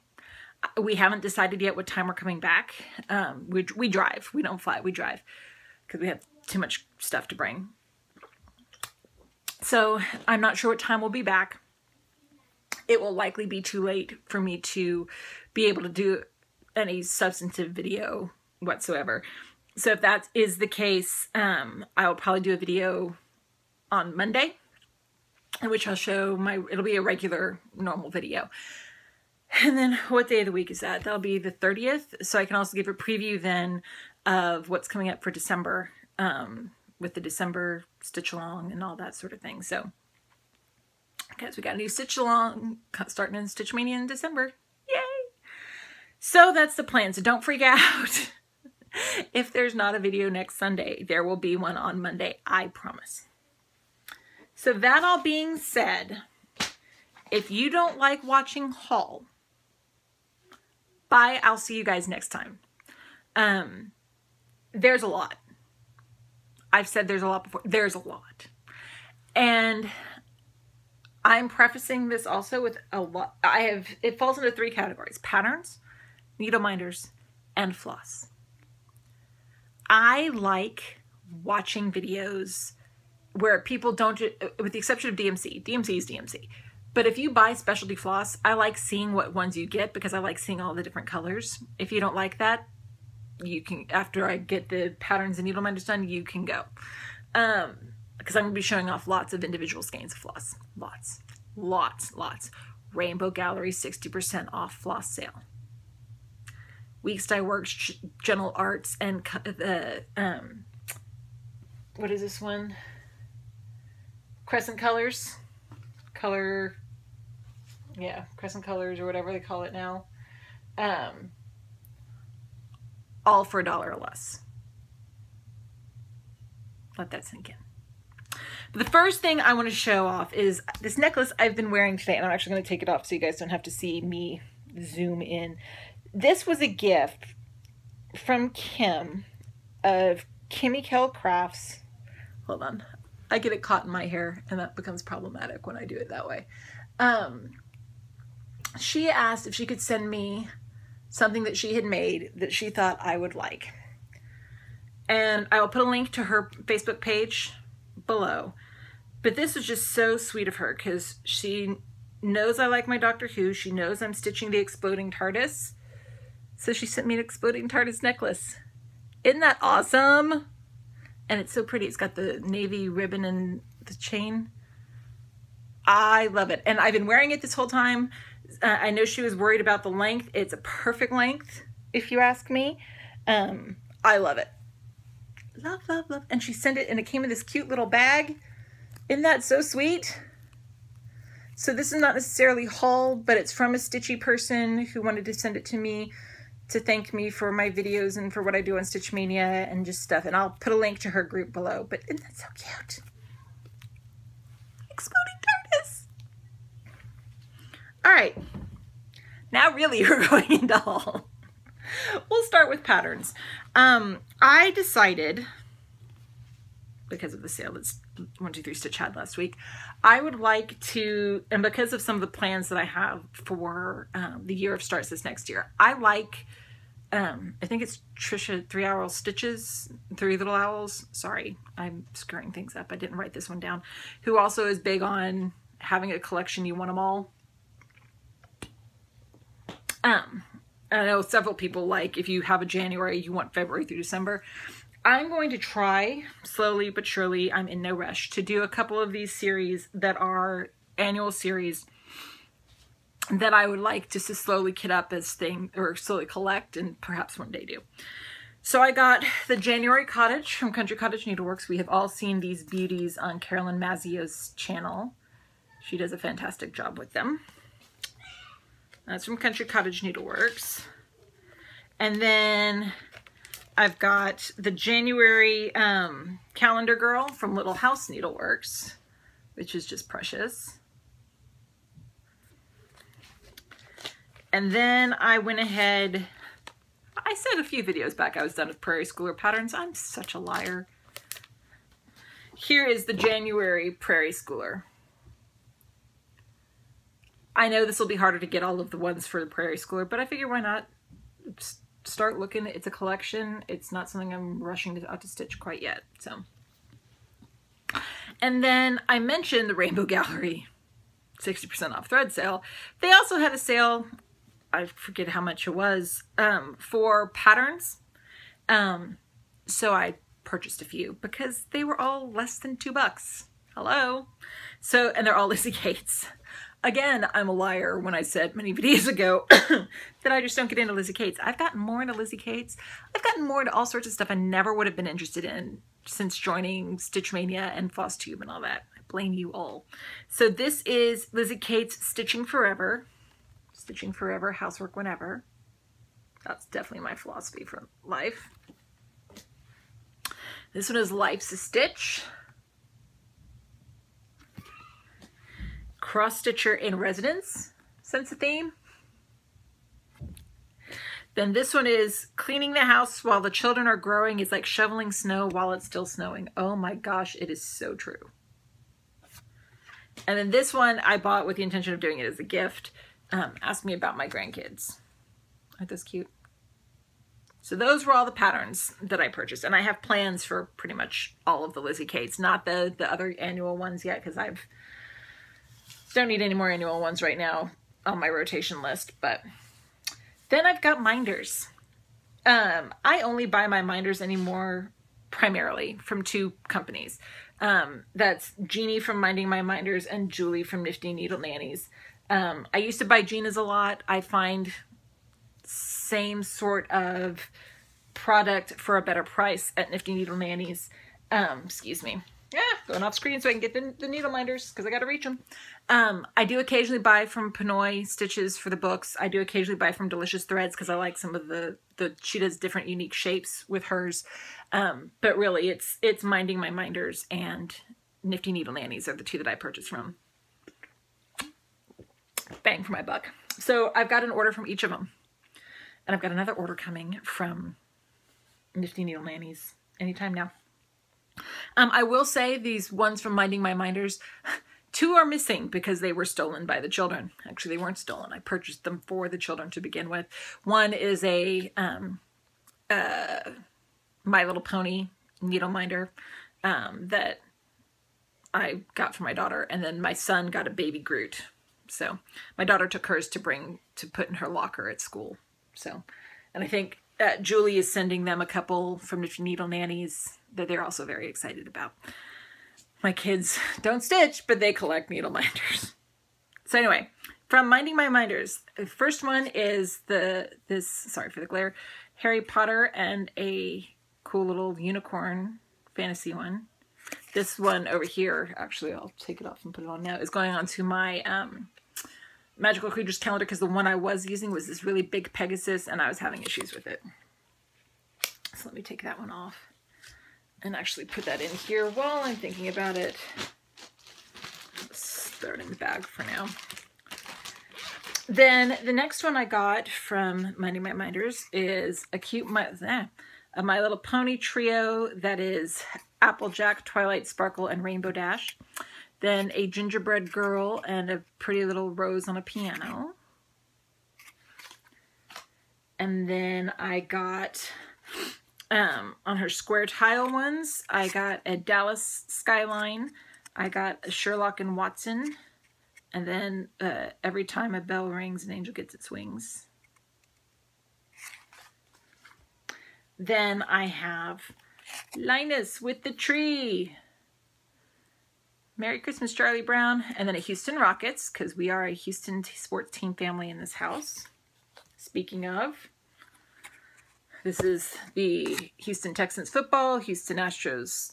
We haven't decided yet what time we're coming back. We drive. We don't fly. We drive because we have too much stuff to bring. So I'm not sure what time we'll be back. It will likely be too late for me to be able to do any substantive video whatsoever. So if that is the case, I will probably do a video on Monday, in which I'll show it'll be a regular, normal video. And then what day of the week is that? That'll be the 30th. So I can also give a preview then of what's coming up for December, with the December stitch along and all that sort of thing. So, guys, we got a new stitch along starting in Stitch Mania in December. Yay! So that's the plan. So don't freak out. If there's not a video next Sunday, there will be one on Monday, I promise. So that all being said, if you don't like watching haul, bye. I'll see you guys next time. There's a lot. I've said there's a lot before. There's a lot. And I'm prefacing this also with a lot. It falls into 3 categories: patterns, needle minders, and floss. I like watching videos where people don't, with the exception of DMC. DMC is DMC. But if you buy specialty floss, I like seeing what ones you get because I like seeing all the different colors. If you don't like that, you can, after I get the patterns and needle minders done, you can go. Because I'm going to be showing off lots of individual skeins of floss. Lots. Rainbow Gallery 60% off floss sale. Weeks Dye Works, Gentle Arts, and the, what is this one? Crescent Colors. Crescent Colors or whatever they call it now. All for $1 or less. Let that sink in. But the first thing I want to show off is this necklace I've been wearing today, and I'm actually going to take it off so you guys don't have to see me zoom in. This was a gift from Kim of Kimmy Kell Crafts. Hold on. I get it caught in my hair, and that becomes problematic when I do it that way. She asked if she could send me something that she had made that she thought I would like. And I will put a link to her Facebook page below. But this was just so sweet of her because she knows I like my Doctor Who. She knows I'm stitching the Exploding TARDIS. So she sent me an Exploding TARDIS necklace. Isn't that awesome? And it's so pretty. It's got the navy ribbon and the chain. I love it. And I've been wearing it this whole time. I know she was worried about the length. It's a perfect length, if you ask me. I love it. Love. And she sent it, and it came in this cute little bag. Isn't that so sweet? So this is not necessarily haul, but it's from a stitchy person who wanted to send it to me to thank me for my videos and for what I do on Stitch Mania and just stuff. And I'll put a link to her group below. But isn't that so cute? Exploding TARDIS. All right. Now really we're going into haul. We'll start with patterns. I decided, because of the sale that's 123 Stitch had last week, I would like to, and because of some of the plans that I have for the year of starts this next year, I like, I think it's Trisha 3 Owl Stitches, 3 Little Owls. Sorry, I'm screwing things up. I didn't write this one down. Who also is big on having a collection, you want them all. I know several people like if you have a January, you want February through December. I'm going to try, slowly but surely, I'm in no rush, to do a couple of these series that are annual series that I would like just to slowly kit up as thing, or slowly collect and perhaps one day do. So I got the January Cottage from Country Cottage Needleworks. We have all seen these beauties on Carolyn Mazzio's channel. She does a fantastic job with them. That's from Country Cottage Needleworks. And then I've got the January Calendar Girl from Little House Needleworks, which is just precious. And then I went ahead, I said a few videos back I was done with Prairie Schooler patterns. I'm such a liar. Here is the January Prairie Schooler. I know this will be harder to get all of the ones for the Prairie Schooler, but I figure why not start looking. It's a collection. It's not something I'm rushing out to stitch quite yet. So, and then I mentioned the Rainbow Gallery 60% off thread sale. They also had a sale, I forget how much it was, for patterns. So I purchased a few because they were all less than $2. Hello. So, and they're all Lizzie Gates. again, I'm a liar when I said many videos ago that I just don't get into Lizzie Kate's. I've gotten more into Lizzie Kate's. I've gotten more into all sorts of stuff I never would have been interested in since joining Stitch Mania and Flosstube and all that. I blame you all. So this is Lizzie Kate's Stitching Forever. Stitching Forever, Housework Whenever. That's definitely my philosophy for life. This one is Life's a Stitch. Cross Stitcher in Residence, sense of theme. Then this one is Cleaning the House While the Children Are Growing is like shoveling snow while it's still snowing. Oh my gosh, it is so true. And then this one I bought with the intention of doing it as a gift. Ask me about my grandkids. Aren't those cute? So those were all the patterns that I purchased. And I have plans for pretty much all of the Lizzie Kate's. Not the other annual ones yet, because I've don't need any more annual ones right now on my rotation list. But then I've got minders. I only buy my minders anymore primarily from two companies. That's Jeannie from Minding My Minders and Julie from Nifty Needle Nannies. I used to buy Gina's a lot. I find same sort of product for a better price at Nifty Needle Nannies. Excuse me. Yeah, going off screen so I can get the needle minders because I got to reach them. I do occasionally buy from Pinoy Stitches for the books. I do occasionally buy from Delicious Threads because I like some of she does different unique shapes with hers. But really it's Minding My Minders and Nifty Needle Nannies are the two that I purchased from. Bang for my buck. So I've got an order from each of them. And I've got another order coming from Nifty Needle Nannies anytime now. I will say these ones from Minding My Minders, two are missing because they were stolen by the children. Actually, they weren't stolen. I purchased them for the children to begin with. One is a My Little Pony needle minder that I got for my daughter. And then my son got a Baby Groot. So my daughter took hers to put in her locker at school. So, and I think Julie is sending them a couple from Nifty Needle Nannies that they're also very excited about. My kids don't stitch, but they collect needle minders. So anyway, from Minding My Minders, the first one is sorry for the glare, Harry Potter and a cool little unicorn fantasy one. This one over here, actually I'll take it off and put it on now, is going on to my Magical Creatures calendar because the one I was using was this really big Pegasus and I was having issues with it. So let me take that one off and actually put that in here while I'm thinking about it. Let's throw it in the bag for now. Then the next one I got from Minding My Minders is a cute My Little Pony trio that is Applejack, Twilight Sparkle, and Rainbow Dash. Then a gingerbread girl and a pretty little rose on a piano. And then I got, on her square tile ones, I got a Dallas Skyline. I got a Sherlock and Watson. And then Every Time a Bell Rings, an Angel Gets Its Wings. Then I have Linus with the Tree. Merry Christmas, Charlie Brown. And then a Houston Rockets, because we are a Houston sports team family in this house. Speaking of, this is the Houston Texans football, Houston Astros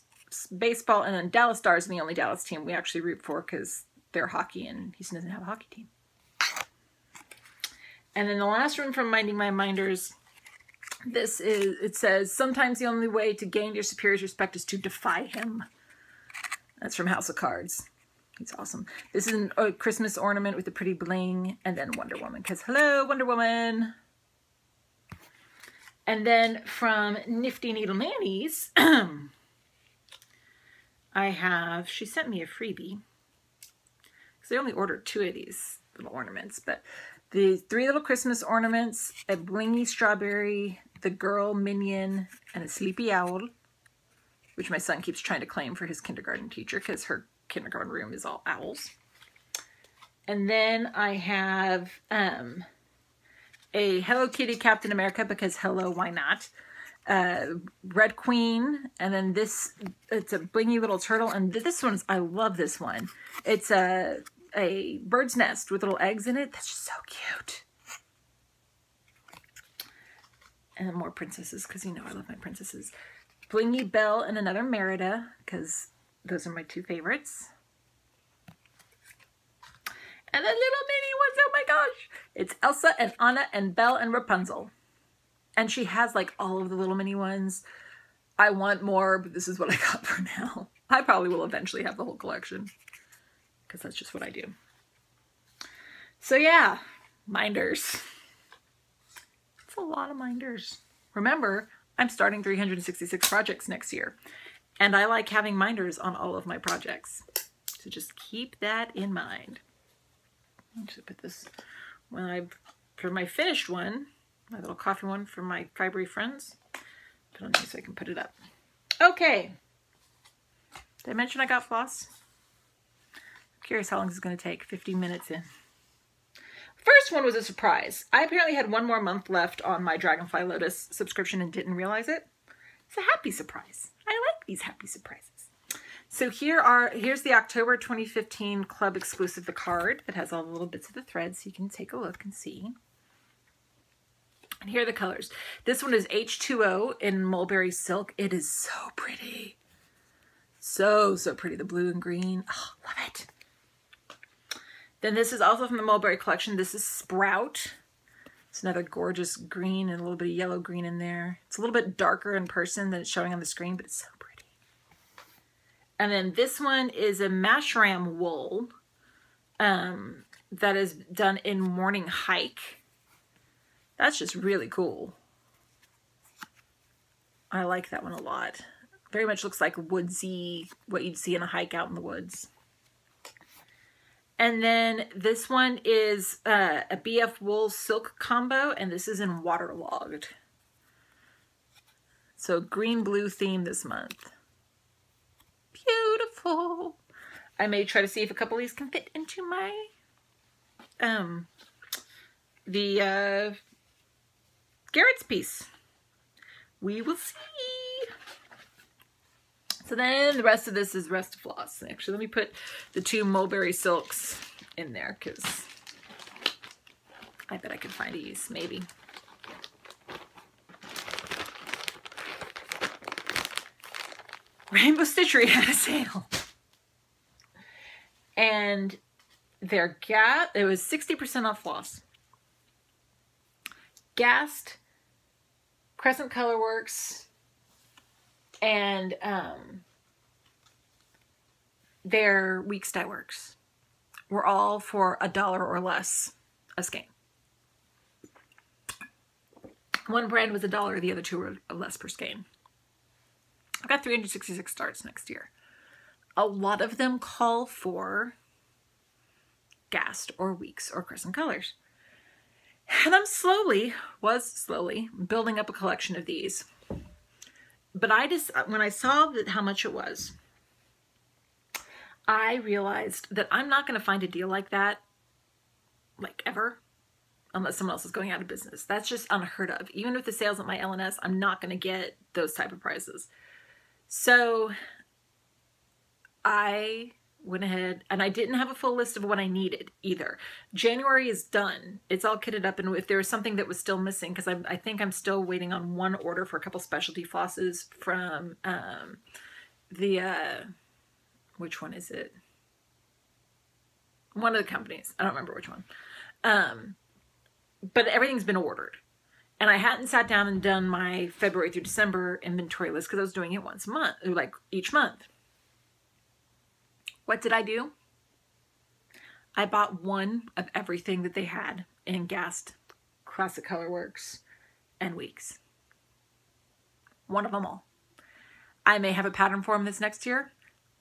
baseball, and then Dallas Stars are the only Dallas team we actually root for because they're hockey and Houston doesn't have a hockey team. And then the last one from Minding My Minders, it says, sometimes the only way to gain your superior's respect is to defy him. That's from House of Cards. He's awesome. This is a Christmas ornament with a pretty bling. And then Wonder Woman, because hello, Wonder Woman. And then from Nifty Needle Nannies, she sent me a freebie. Because I only ordered 2 of these little ornaments. But the 3 little Christmas ornaments, a blingy strawberry, the girl minion, and a sleepy owl, which my son keeps trying to claim for his kindergarten teacher because her kindergarten room is all owls. And then I have a Hello Kitty Captain America because hello, why not? Red Queen, and then it's a blingy little turtle, and this one's, I love this one. It's a a bird's nest with little eggs in it. That's just so cute. And more princesses, because you know I love my princesses. Blingy Belle and another Merida, because those are my two favorites. And then little mini ones, oh my gosh. It's Elsa and Anna and Belle and Rapunzel. And she has like all of the little mini ones. I want more, but this is what I got for now. I probably will eventually have the whole collection, because that's just what I do. So yeah, minders. It's a lot of minders. Remember, I'm starting 366 projects next year, and I like having minders on all of my projects. So just keep that in mind. I'll just put this for my finished one, my little coffee one from my Fibery friends. Put on here so I can put it up. Okay. Did I mention I got floss? I'm curious how long this is going to take. 50 minutes in. First one was a surprise. I apparently had one more month left on my Dragonfly Lotus subscription and didn't realize it. It's a happy surprise. I like these happy surprises. So here's the October 2015 club exclusive, the card that has all the little bits of the thread, so you can take a look and see. And here are the colors. This one is H2O in Mulberry Silk. It is so pretty. So, so pretty. The blue and green. Oh, love it. Then this is also from the Mulberry collection. This is Sprout. It's another gorgeous green and a little bit of yellow green in there. It's a little bit darker in person than it's showing on the screen, but it's so pretty. And then this one is a Mashram wool that is done in Morning Hike. That's just really cool. I like that one a lot. Very much looks like woodsy, what you'd see in a hike out in the woods. And then this one is a BF wool silk combo, and this is in Waterlogged. So green-blue theme this month. Beautiful. I may try to see if a couple of these can fit into my Garrett's piece. We will see. So then the rest of this is rest of floss. Actually, let me put the two Mulberry Silks in there, because I bet I can find a use, maybe. Rainbow Stitchery had a sale. And it was 60% off floss. Gast, Crescent Colorworks, and their Weeks Dye Works were all for $1 or less a skein. One brand was $1, the other two were less per skein. I've got 366 starts next year. A lot of them call for Gast or Weeks or Crescent Colors. And I'm slowly building up a collection of these. But when I saw how much it was, I realized that I'm not going to find a deal like that, like ever, unless someone else is going out of business. That's just unheard of. Even with the sales at my LNS, I'm not going to get those type of prices. So I went ahead, and I didn't have a full list of what I needed either. January is done. It's all kitted up, and if there was something that was still missing, because I think I'm still waiting on one order for a couple specialty flosses from which one is it? One of the companies. I don't remember which one. But everything's been ordered. And I hadn't sat down and done my February through December inventory list because I was doing it once a month, or like each month. What did I do? I bought one of everything that they had in Gast, Classic Colorworks, and Weeks. One of them all. I may have a pattern for them this next year.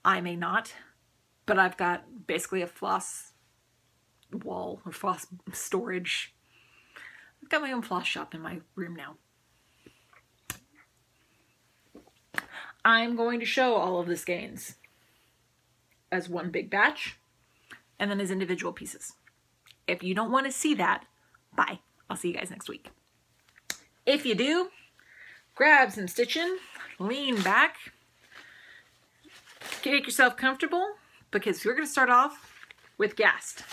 I may not. But I've got basically a floss wall or floss storage. I've got my own floss shop in my room now. I'm going to show all of the skeins as one big batch and then as individual pieces. If you don't want to see that, bye. I'll see you guys next week. If you do, grab some stitching, lean back, get yourself comfortable, because we're going to start off with Gast.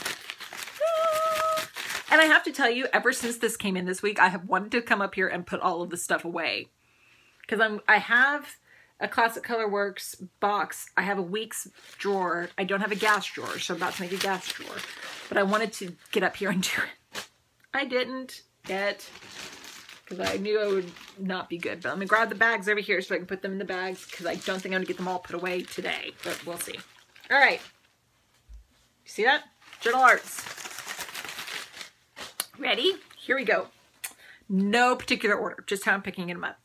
And I have to tell you, ever since this came in this week, I have wanted to come up here and put all of the stuff away. Because I have a Classic Colorworks box. I have a Weeks drawer. I don't have a Gast drawer, so I'm about to make a Gast drawer. But I wanted to get up here and do it. I didn't yet, because I knew it would not be good. But I'm going to grab the bags over here so I can put them in the bags, because I don't think I'm going to get them all put away today. But we'll see. All right. You see that? Journal Arts. Ready? Here we go. No particular order, just how I'm picking them up.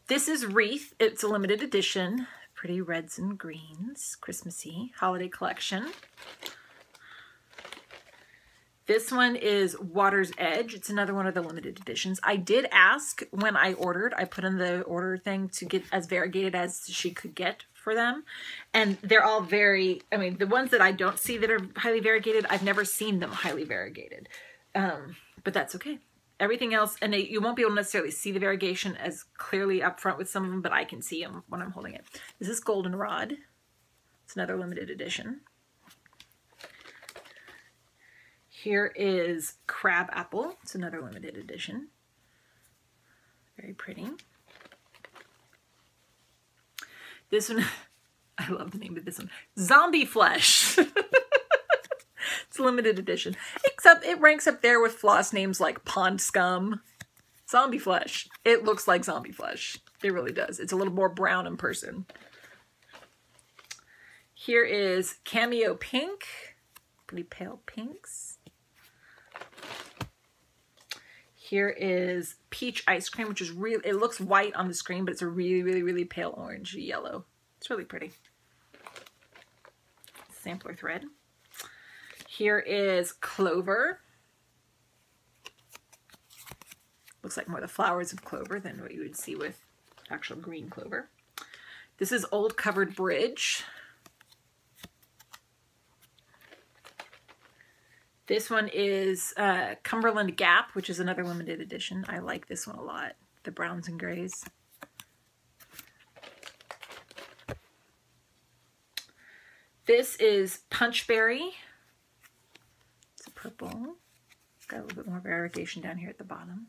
This is Wreath. It's a limited edition. Pretty reds and greens. Christmassy holiday collection. This one is Water's Edge. It's another one of the limited editions. I did ask when I ordered. I put in the order thing to get as variegated as she could get for them. And they're all very, I mean, the ones that I don't see that are highly variegated, I've never seen them highly variegated. But that's okay. Everything else, and you won't be able to necessarily see the variegation as clearly up front with some of them, but I can see them when I'm holding it. This is Goldenrod. It's another limited edition. Here is Crab Apple. It's another limited edition. Very pretty. This one, I love the name of this one. Zombie Flesh. It's a limited edition. Except it ranks up there with floss names like Pond Scum. Zombie Flesh. It looks like Zombie Flesh. It really does. It's a little more brown in person. Here is Cameo Pink. Pretty pale pinks. Here is Peach Ice Cream, which is really, it looks white on the screen, but it's a really, really, really pale orange yellow. It's really pretty. Sampler thread. Here is Clover. Looks like more the flowers of clover than what you would see with actual green clover. This is Old Covered Bridge. This one is Cumberland Gap, which is another limited edition. I like this one a lot. The browns and grays. This is Punchberry. It's a purple. It's got a little bit more variegation down here at the bottom.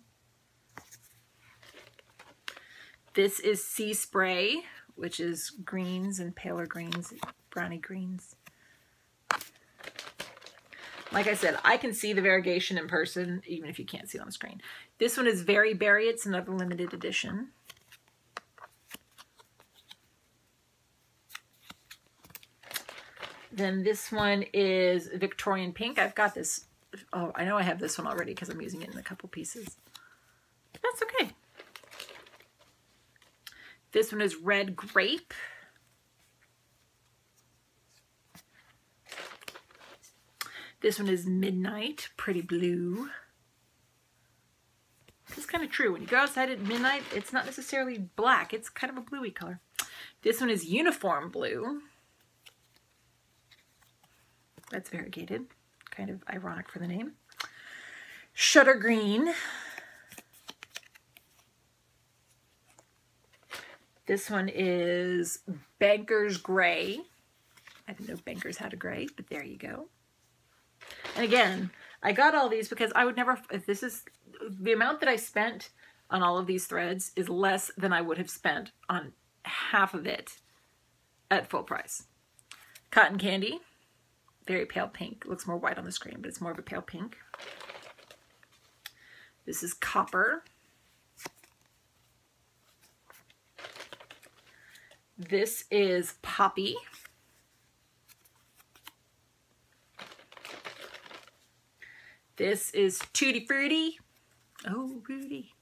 This is Sea Spray, which is greens and paler greens, browny greens. Like I said, I can see the variegation in person, even if you can't see it on the screen. This one is Very Berry. It's another limited edition. Then this one is Victorian Pink. I've got this. Oh, I know I have this one already because I'm using it in a couple pieces. That's okay. This one is Red Grape. This one is Midnight, Pretty Blue. It's kind of true. When you go outside at midnight, it's not necessarily black. It's kind of a bluey color. This one is Uniform Blue. That's variegated. Kind of ironic for the name. Shutter Green. This one is Banker's Gray. I didn't know Bankers had a gray, but there you go. And again, I got all these because I would never, if this is, the amount that I spent on all of these threads is less than I would have spent on half of it at full price. Cotton Candy, very pale pink. Looks more white on the screen, but it's more of a pale pink. This is Copper. This is Poppy. This is Tutti Frutti. Oh, Rudy.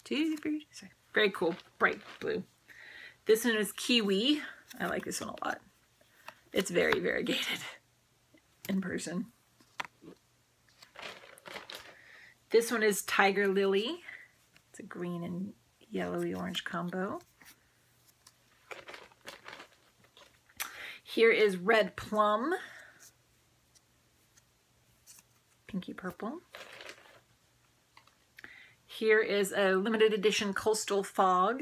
Tutti Frutti. Sorry. Very cool. Bright blue. This one is Kiwi. I like this one a lot. It's very variegated in person. This one is Tiger Lily. It's a green and yellowy orange combo. Here is Red Plum. Pinky purple. Here is a limited edition Coastal Fog.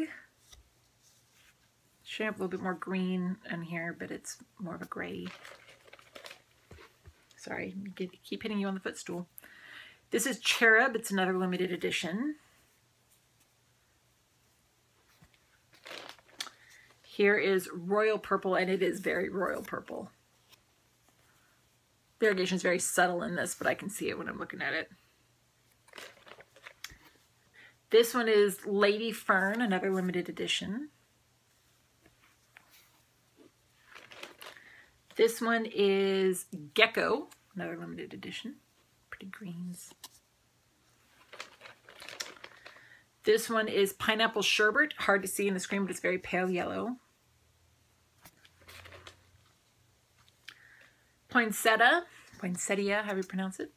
Should have a little bit more green in here, but it's more of a gray. Sorry, keep hitting you on the footstool. This is Cherub. It's another limited edition. Here is Royal Purple, and it is very Royal Purple. Variegation is very subtle in this, but I can see it when I'm looking at it. This one is Lady Fern, another limited edition. This one is Gecko, another limited edition. Pretty greens. This one is Pineapple Sherbet, hard to see in the screen, but it's very pale yellow. Poinsettia, however you pronounce it.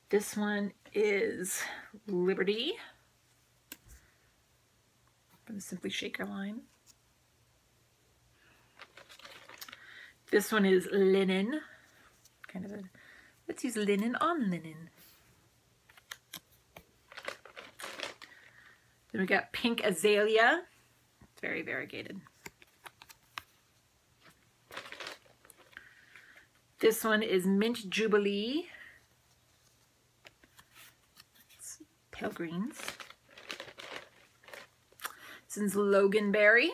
This one is Liberty from the Simply Shaker line. This one is Linen, kind of a, let's use linen on linen. Then we got Pink Azalea, it's very variegated. This one is Mint Jubilee. It's pale greens. This is Loganberry.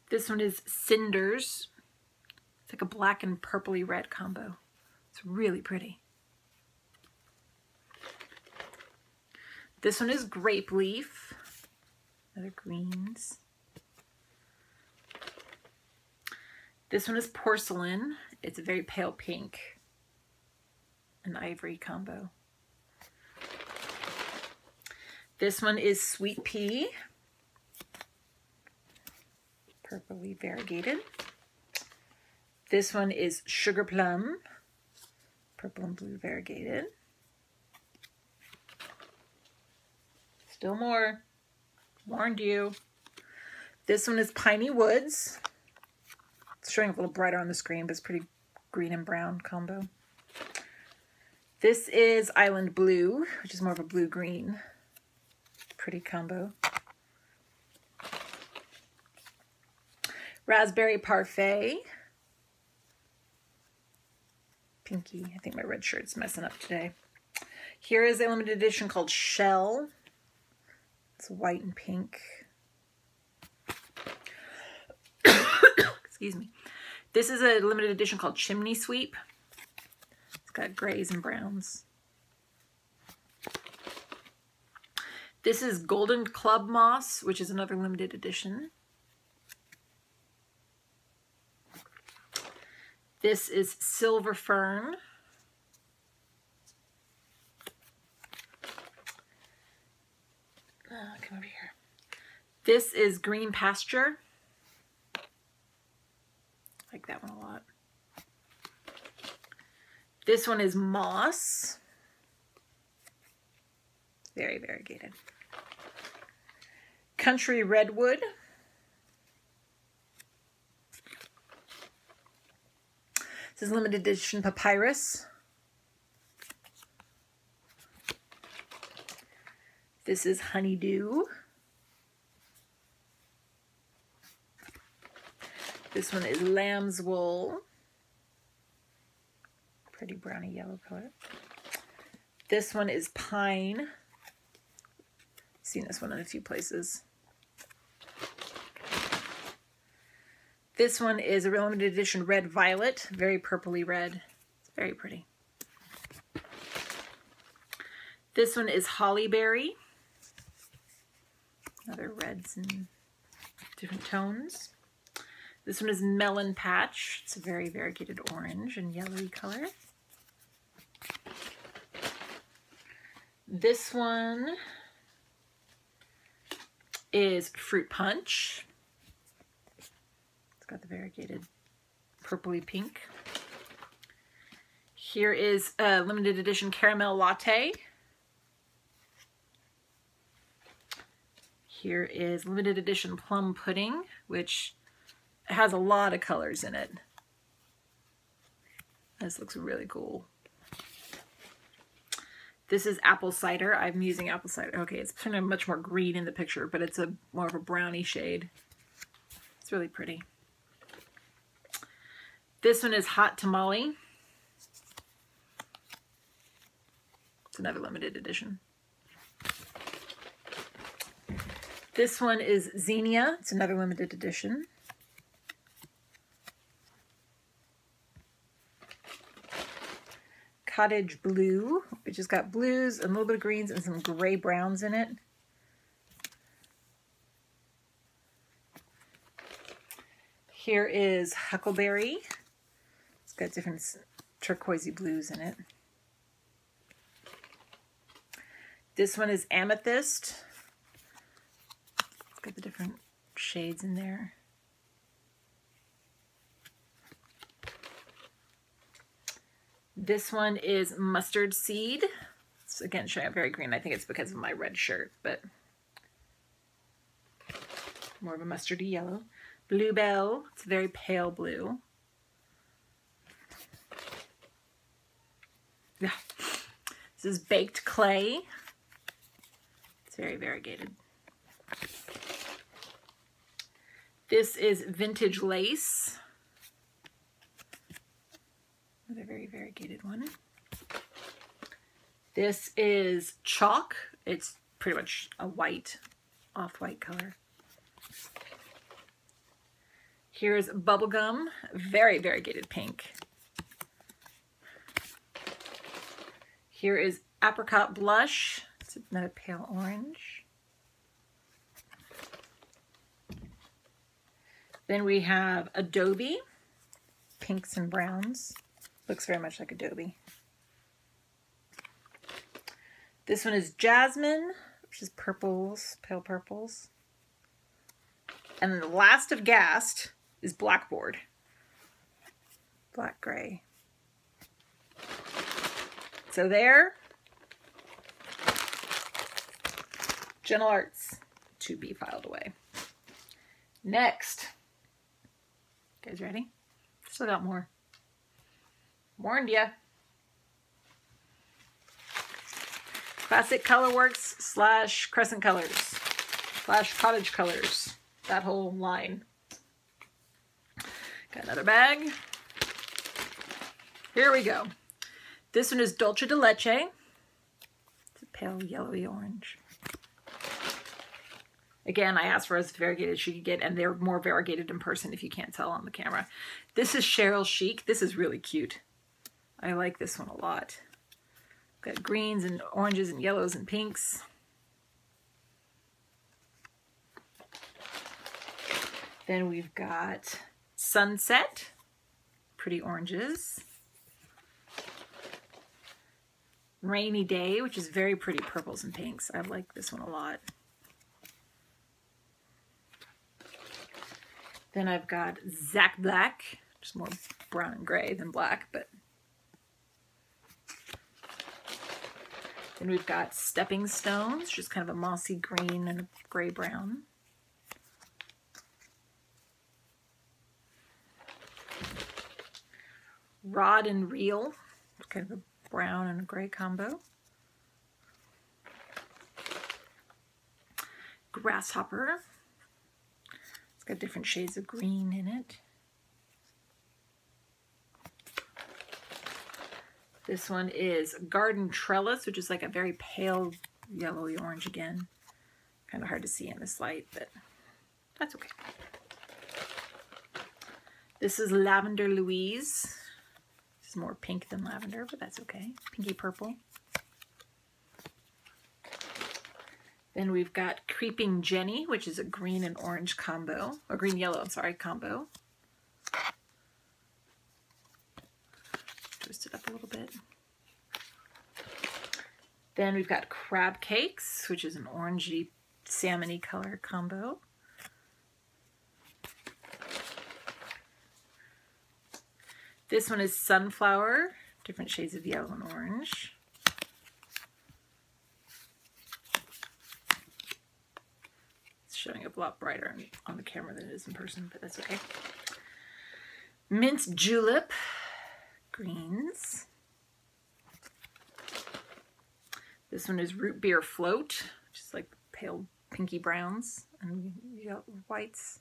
This one is Cinders. It's like a black and purpley red combo. It's really pretty. This one is Grape Leaf. Another greens. This one is Porcelain. It's a very pale pink and ivory combo. This one is Sweet Pea. Purpley variegated. This one is Sugar Plum. Purple and blue variegated. Still more. Warned you. This one is Piney Woods. It's showing a little brighter on the screen, but it's pretty green and brown combo. This is Island Blue, which is more of a blue-green. Pretty combo. Raspberry Parfait. Pinky. I think my red shirt's messing up today. Here is a limited edition called Shell. It's white and pink. Excuse me. This is a limited edition called Chimney Sweep. It's got grays and browns. This is Golden Club Moss, which is another limited edition. This is Silver Fern. Come over here. This is Green Pasture. I like that one a lot. This one is Moss. Very variegated. Country Redwood. This is limited edition Papyrus. This is Honeydew. This one is Lamb's Wool. Pretty browny yellow color. This one is Pine. I've seen this one in a few places. This one is a limited edition Red Violet. Very purpley red. It's very pretty. This one is Hollyberry. Other reds and different tones. This one is Melon Patch. It's a very variegated orange and yellowy color. This one is Fruit Punch. It's got the variegated purpley pink. Here is a limited edition Caramel Latte. Here is limited edition Plum Pudding, which has a lot of colors in it. This looks really cool. This is apple cider. I'm using apple cider. Okay, it's kind of much more green in the picture, but it's a more of a brownie shade. It's really pretty. This one is Hot Tamale. It's another limited edition. This one is Xenia. It's another limited edition. Cottage Blue, which has got blues and a little bit of greens and some gray browns in it. Here is Huckleberry. It's got different turquoisey blues in it. This one is Amethyst. It's got the different shades in there. This one is Mustard Seed. It's again showing up very green. I think it's because of my red shirt, but more of a mustardy yellow. Bluebell. It's very pale blue. Yeah. This is Baked Clay. It's very variegated. This is Vintage Lace. Another very variegated one. This is Chalk. It's pretty much a white, off-white color. Here's Bubblegum, very variegated pink. Here is Apricot Blush. It's another pale orange. Then we have Adobe, pinks and browns. Looks very much like Adobe. This one is Jasmine, which is purples, pale purples. And then the last of Gast is Blackboard. Black gray. So there, Gentle Arts to be filed away. Next, you guys ready? Still got more. Warned ya. Classic Colorworks / Crescent Colors / Cottage Colors. That whole line. Got another bag. Here we go. This one is Dulce de Leche. It's a pale yellowy orange. Again, I asked for as variegated as she could get, and they're more variegated in person if you can't tell on the camera. This is Cheryl Chic. This is really cute. I like this one a lot. Got greens and oranges and yellows and pinks. Then we've got Sunset, pretty oranges. Rainy Day, which is very pretty purples and pinks. I like this one a lot. Then I've got Zac Black, just more brown and gray than black, but. Then we've got Stepping Stones, just kind of a mossy green and a gray brown. Rod and Reel, kind of a brown and a gray combo. Grasshopper. It's got different shades of green in it. This one is Garden Trellis, which is like a very pale yellowy orange again. Kind of hard to see in this light, but that's okay. This is Lavender Louise. This is more pink than lavender, but that's okay. Pinky purple. Then we've got Creeping Jenny, which is a green and orange combo, or green yellow, I'm sorry, combo. Twist it up a little bit. Then we've got Crab Cakes, which is an orangey, salmony color combo. This one is Sunflower, different shades of yellow and orange. It's showing up a lot brighter on the camera than it is in person, but that's okay. Mint Julep, greens. This one is Root Beer Float, just like pale pinky browns and whites.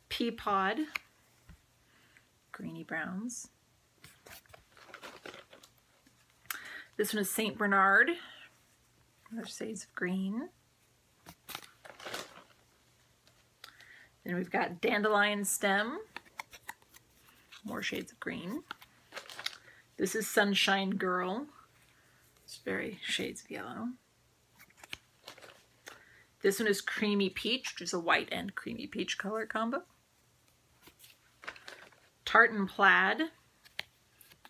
Pea Pod, greeny browns. This one is St. Bernard, other shades of green. Then we've got Dandelion Stem, more shades of green. This is Sunshine Girl, it's very shades of yellow. This one is Creamy Peach, which is a white and creamy peach color combo. Tartan Plaid,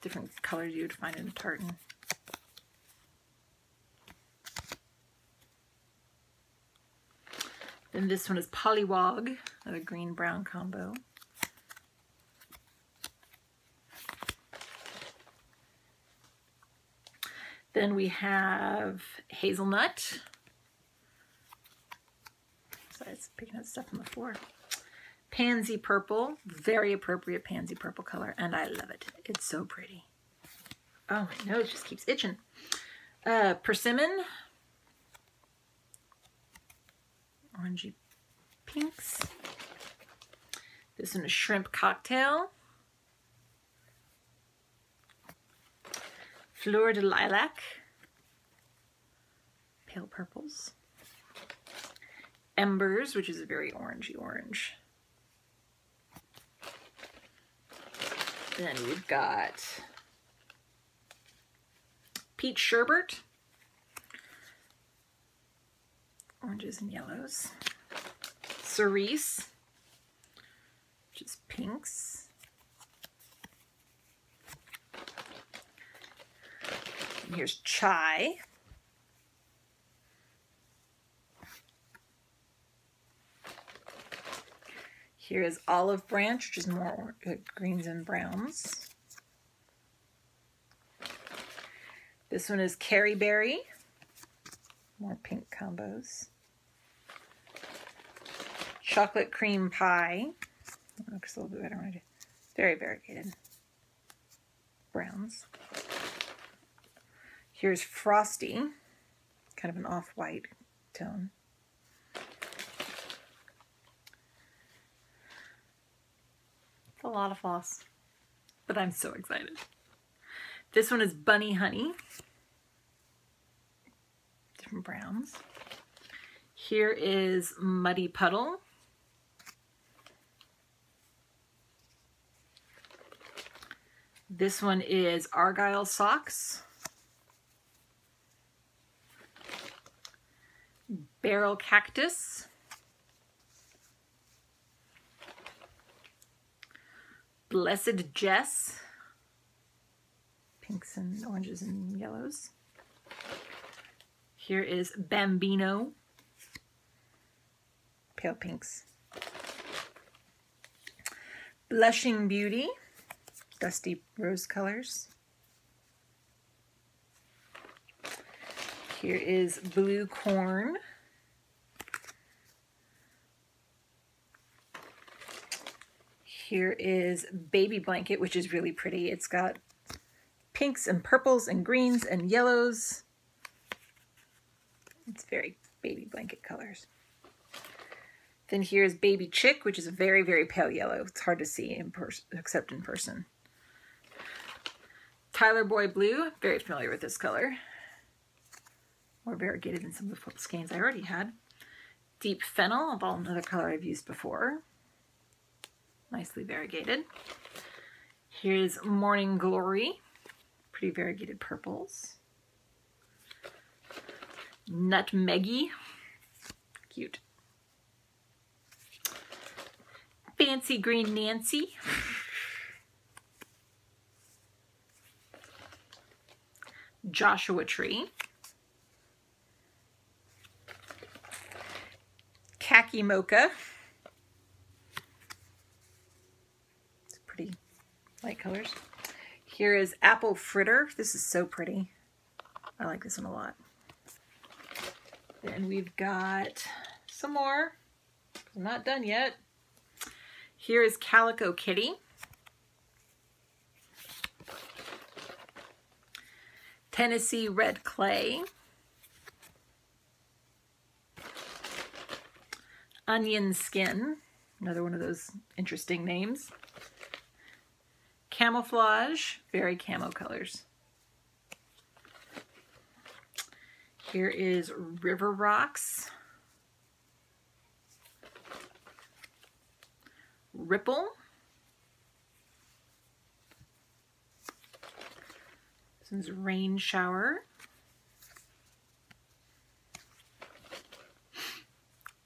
different colors you would find in a tartan. Then this one is Pollywog, another green-brown combo. Then we have Hazelnut. Sorry, it's picking up stuff on the floor. Pansy Purple, very appropriate pansy purple color, and I love it. It's so pretty. Oh, my nose just keeps itching. Persimmon. Orangey pinks. This one is Shrimp Cocktail. Fleur de Lilac. Pale purples. Embers, which is a very orangey orange. Then we've got Peach Sherbet. Oranges and yellows. Cerise, which is pinks. And here's Chai. Here is Olive Branch, which is more greens and browns. This one is Carrie Berry. More pink combos. Chocolate Cream Pie. It looks a little bit better when I do. Very variegated browns. Here's Frosty. Kind of an off-white tone. It's a lot of floss, but I'm so excited. This one is Bunny Honey. Different browns. Here is Muddy Puddle. This one is Argyle Socks. Barrel Cactus. Blessed Jess. Pinks and oranges and yellows. Here is Bambino. Pale pinks. Blushing Beauty. Dusty rose colors. Here is Blue Corn. Here is Baby Blanket, which is really pretty. It's got pinks and purples and greens and yellows. It's very baby blanket colors. Then here's Baby Chick, which is a very, very pale yellow. It's hard to see in person, except in person. Tyler Boy Blue, very familiar with this color. More variegated than some of the skeins I already had. Deep Fennel, another color I've used before. Nicely variegated. Here's Morning Glory, pretty variegated purples. Nutmeggy, cute. Fancy Green Nancy. Joshua Tree. Khaki Mocha. It's pretty light colors. Here is Apple Fritter. This is so pretty. I like this one a lot. Then we've got some more. I'm not done yet. Here is Calico Kitty. Tennessee Red Clay, Onion Skin, another one of those interesting names, Camouflage, very camo colors. Here is River Rocks, Ripple, this is Rain Shower,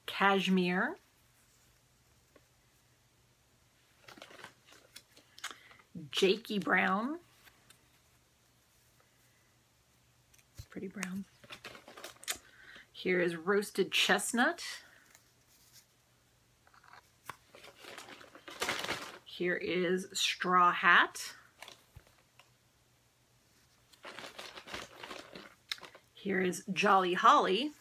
Cashmere, Jakey Brown, pretty brown. Here is Roasted Chestnut. Here is Straw Hat. Here is Jolly Holly.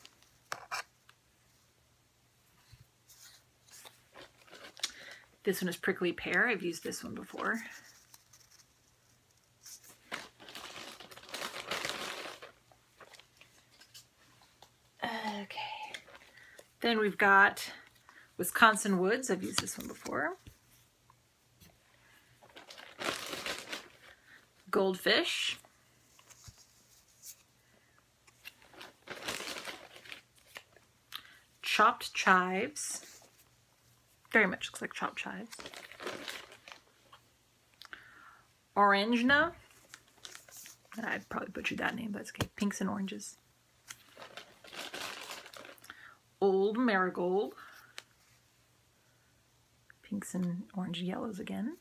This one is Prickly Pear. I've used this one before. Okay. Then we've got Wisconsin Woods. I've used this one before. Goldfish. Chopped Chives. Very much looks like chopped chives. Orangina. I'd probably butchered that name, but it's okay. Pinks and oranges. Old Marigold. Pinks and orange yellows again.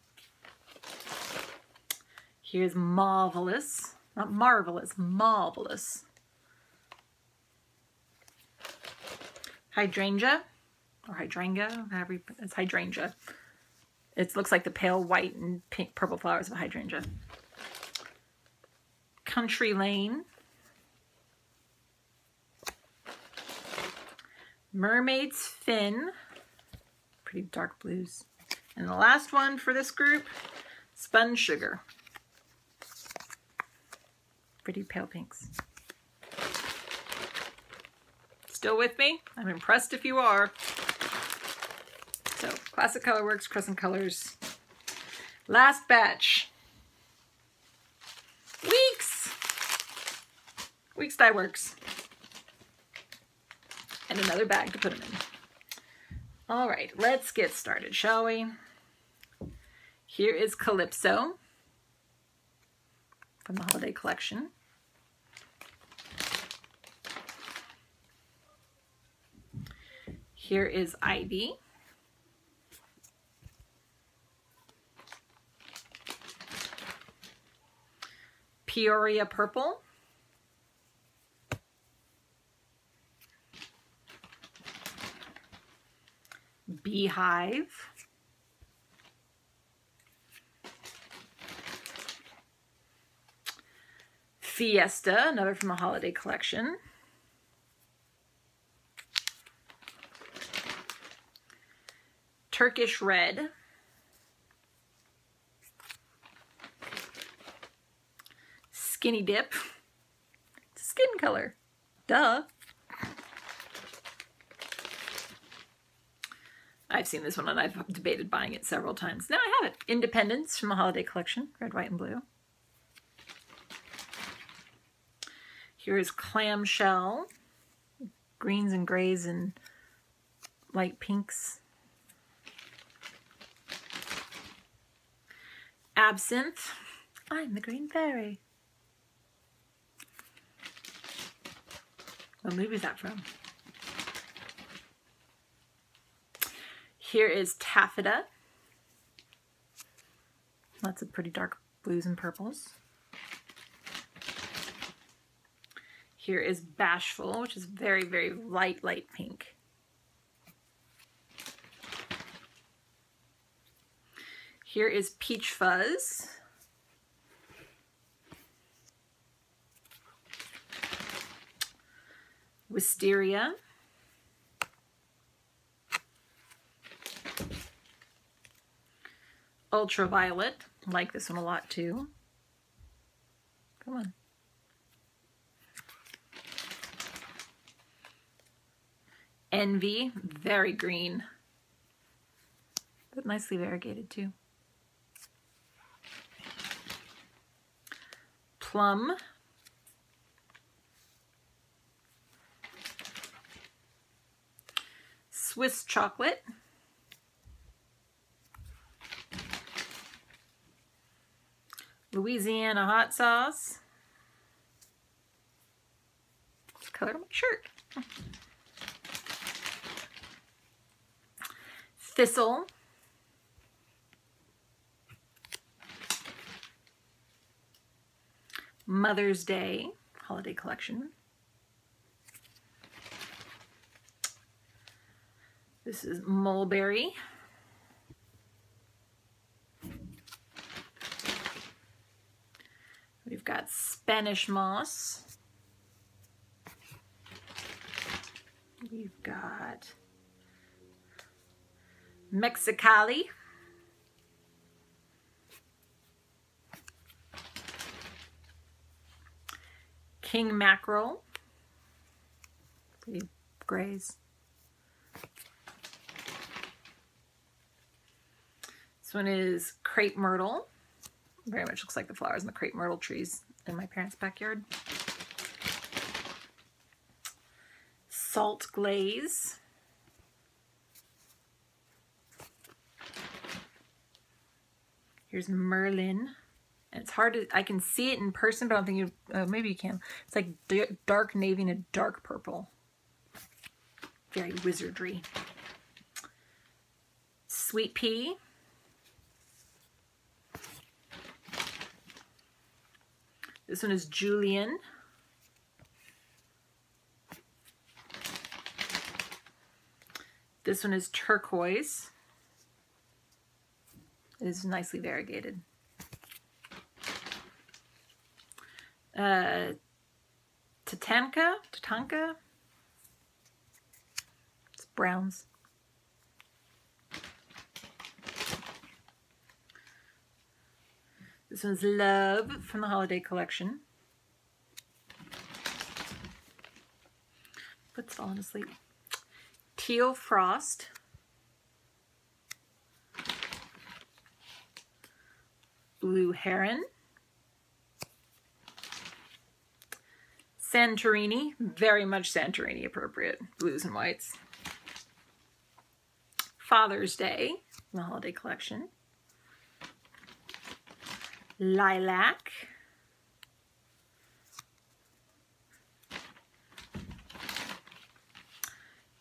Here's Marvelous. Not Marvelous, Marvelous. Hydrangea, or Hydrangea, however it's Hydrangea. It looks like the pale white and pink, purple flowers of a hydrangea. Country Lane. Mermaid's Fin, pretty dark blues. And the last one for this group, Spun Sugar, pretty pale pinks. Still with me? I'm impressed if you are. So, Classic Colorworks, Crescent Colors. Last batch. Weeks Dye Works. And another bag to put them in. All right, let's get started, shall we? Here is Calypso from the holiday collection. Here is Ivy. Peoria Purple. Beehive. Fiesta, another from the holiday collection. Turkish Red. Skinny Dip. It's a skin color. Duh. I've seen this one and I've debated buying it several times. Now I have it. Independence from the holiday collection. Red, white, and blue. Here is Clamshell. Greens and grays and light pinks. Absinthe. I'm the Green Fairy. What movie is that from? Here is Taffeta. Lots of pretty dark blues and purples. Here is Bashful, which is very, very light pink. Here is Peach Fuzz. Wisteria. Ultraviolet. I like this one a lot too. Come on. Envy, very green, but nicely variegated too. Plum. Swiss chocolate. Louisiana hot sauce. It's color to my shirt. Thistle. Mother's Day holiday collection. This is mulberry. We've got Spanish moss. We've got Mexicali. King mackerel. Pretty grays. This one is crepe myrtle. Very much looks like the flowers in the crepe myrtle trees in my parents' backyard. Salt glaze. Here's Merlin. And it's hard to, I can see it in person, but I don't think you, maybe you can. It's like dark navy and a dark purple. Very wizardry. Sweet pea. This one is Julian. This one is turquoise. It is nicely variegated. Tatanka. It's browns. This one's Love from the holiday collection. Foot's falling asleep. Teal Frost. Blue Heron. Santorini, very much Santorini appropriate, blues and whites. Father's Day, the holiday collection. Lilac.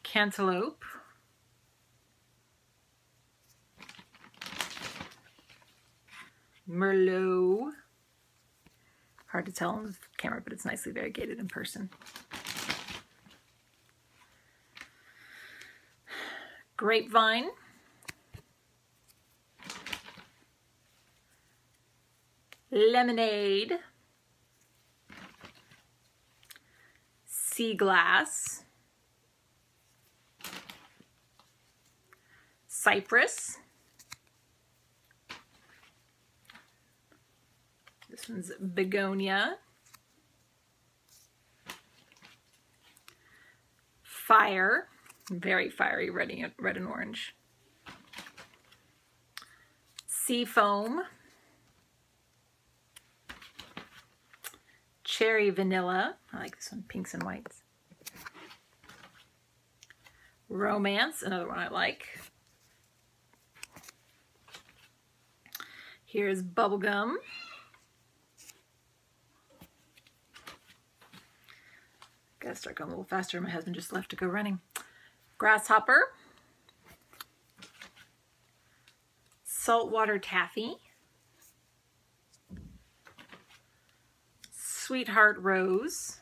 Cantaloupe. Merlot. Hard to tell on the camera, but it's nicely variegated in person. Grapevine. Lemonade. Sea glass. Cypress. This one's begonia. Fire, very fiery, red and orange. Sea foam. Cherry vanilla. I like this one, pinks and whites. Romance, another one I like. Here's bubblegum. Gotta start going a little faster. My husband just left to go running. Grasshopper. Saltwater taffy. Sweetheart rose.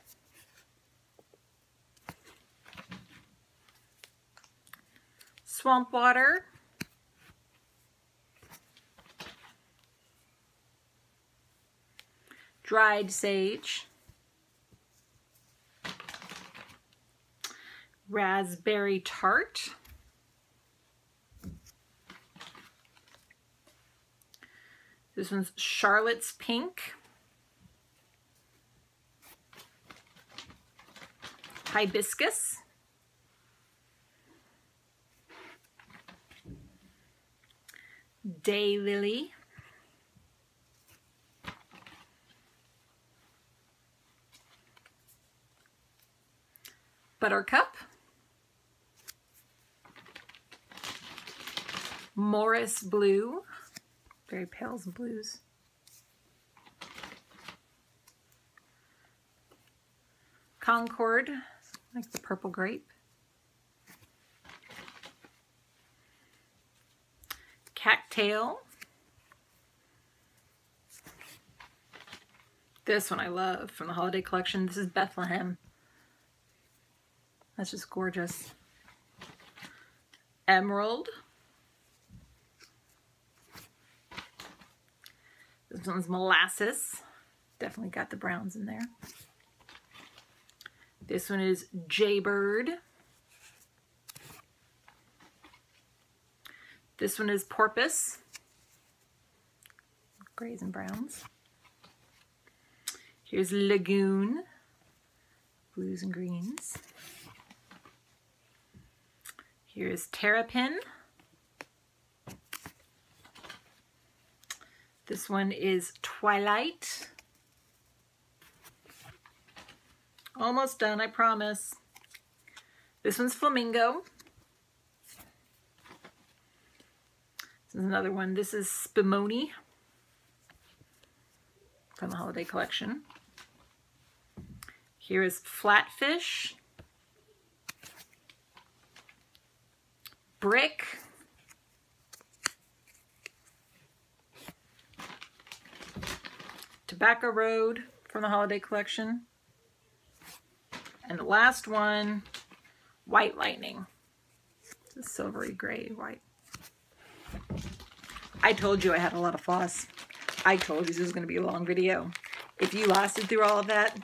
Swamp water. Dried sage. Raspberry tart. This one's Charlotte's pink. Hibiscus. Daylily, Buttercup, Morris Blue, very pales and blues, Concord, like the purple grape, Cattail, this one I love from the holiday collection. This is Bethlehem. That's just gorgeous. Emerald. This one's Molasses. Definitely got the browns in there. This one is Jaybird. This one is Porpoise. Grays and browns. Here's Lagoon. Blues and greens. Here's Terrapin. This one is Twilight. Almost done, I promise. This one's Flamingo. This is another one. This is Spumoni from the holiday collection. Here is Flatfish. Brick. Tobacco Road from the holiday collection. And the last one, White Lightning. It's a silvery gray white. I told you I had a lot of floss. I told you this was going to be a long video. If you lasted through all of that,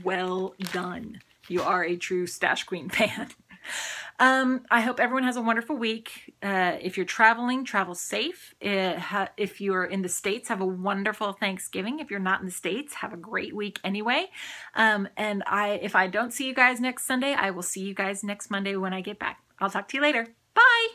well done. You are a true Stash Queen fan. I hope everyone has a wonderful week. If you're traveling, travel safe. If you're in the States, have a wonderful Thanksgiving. If you're not in the States, have a great week anyway. And if I don't see you guys next Sunday, I will see you guys next Monday when I get back. I'll talk to you later. Bye!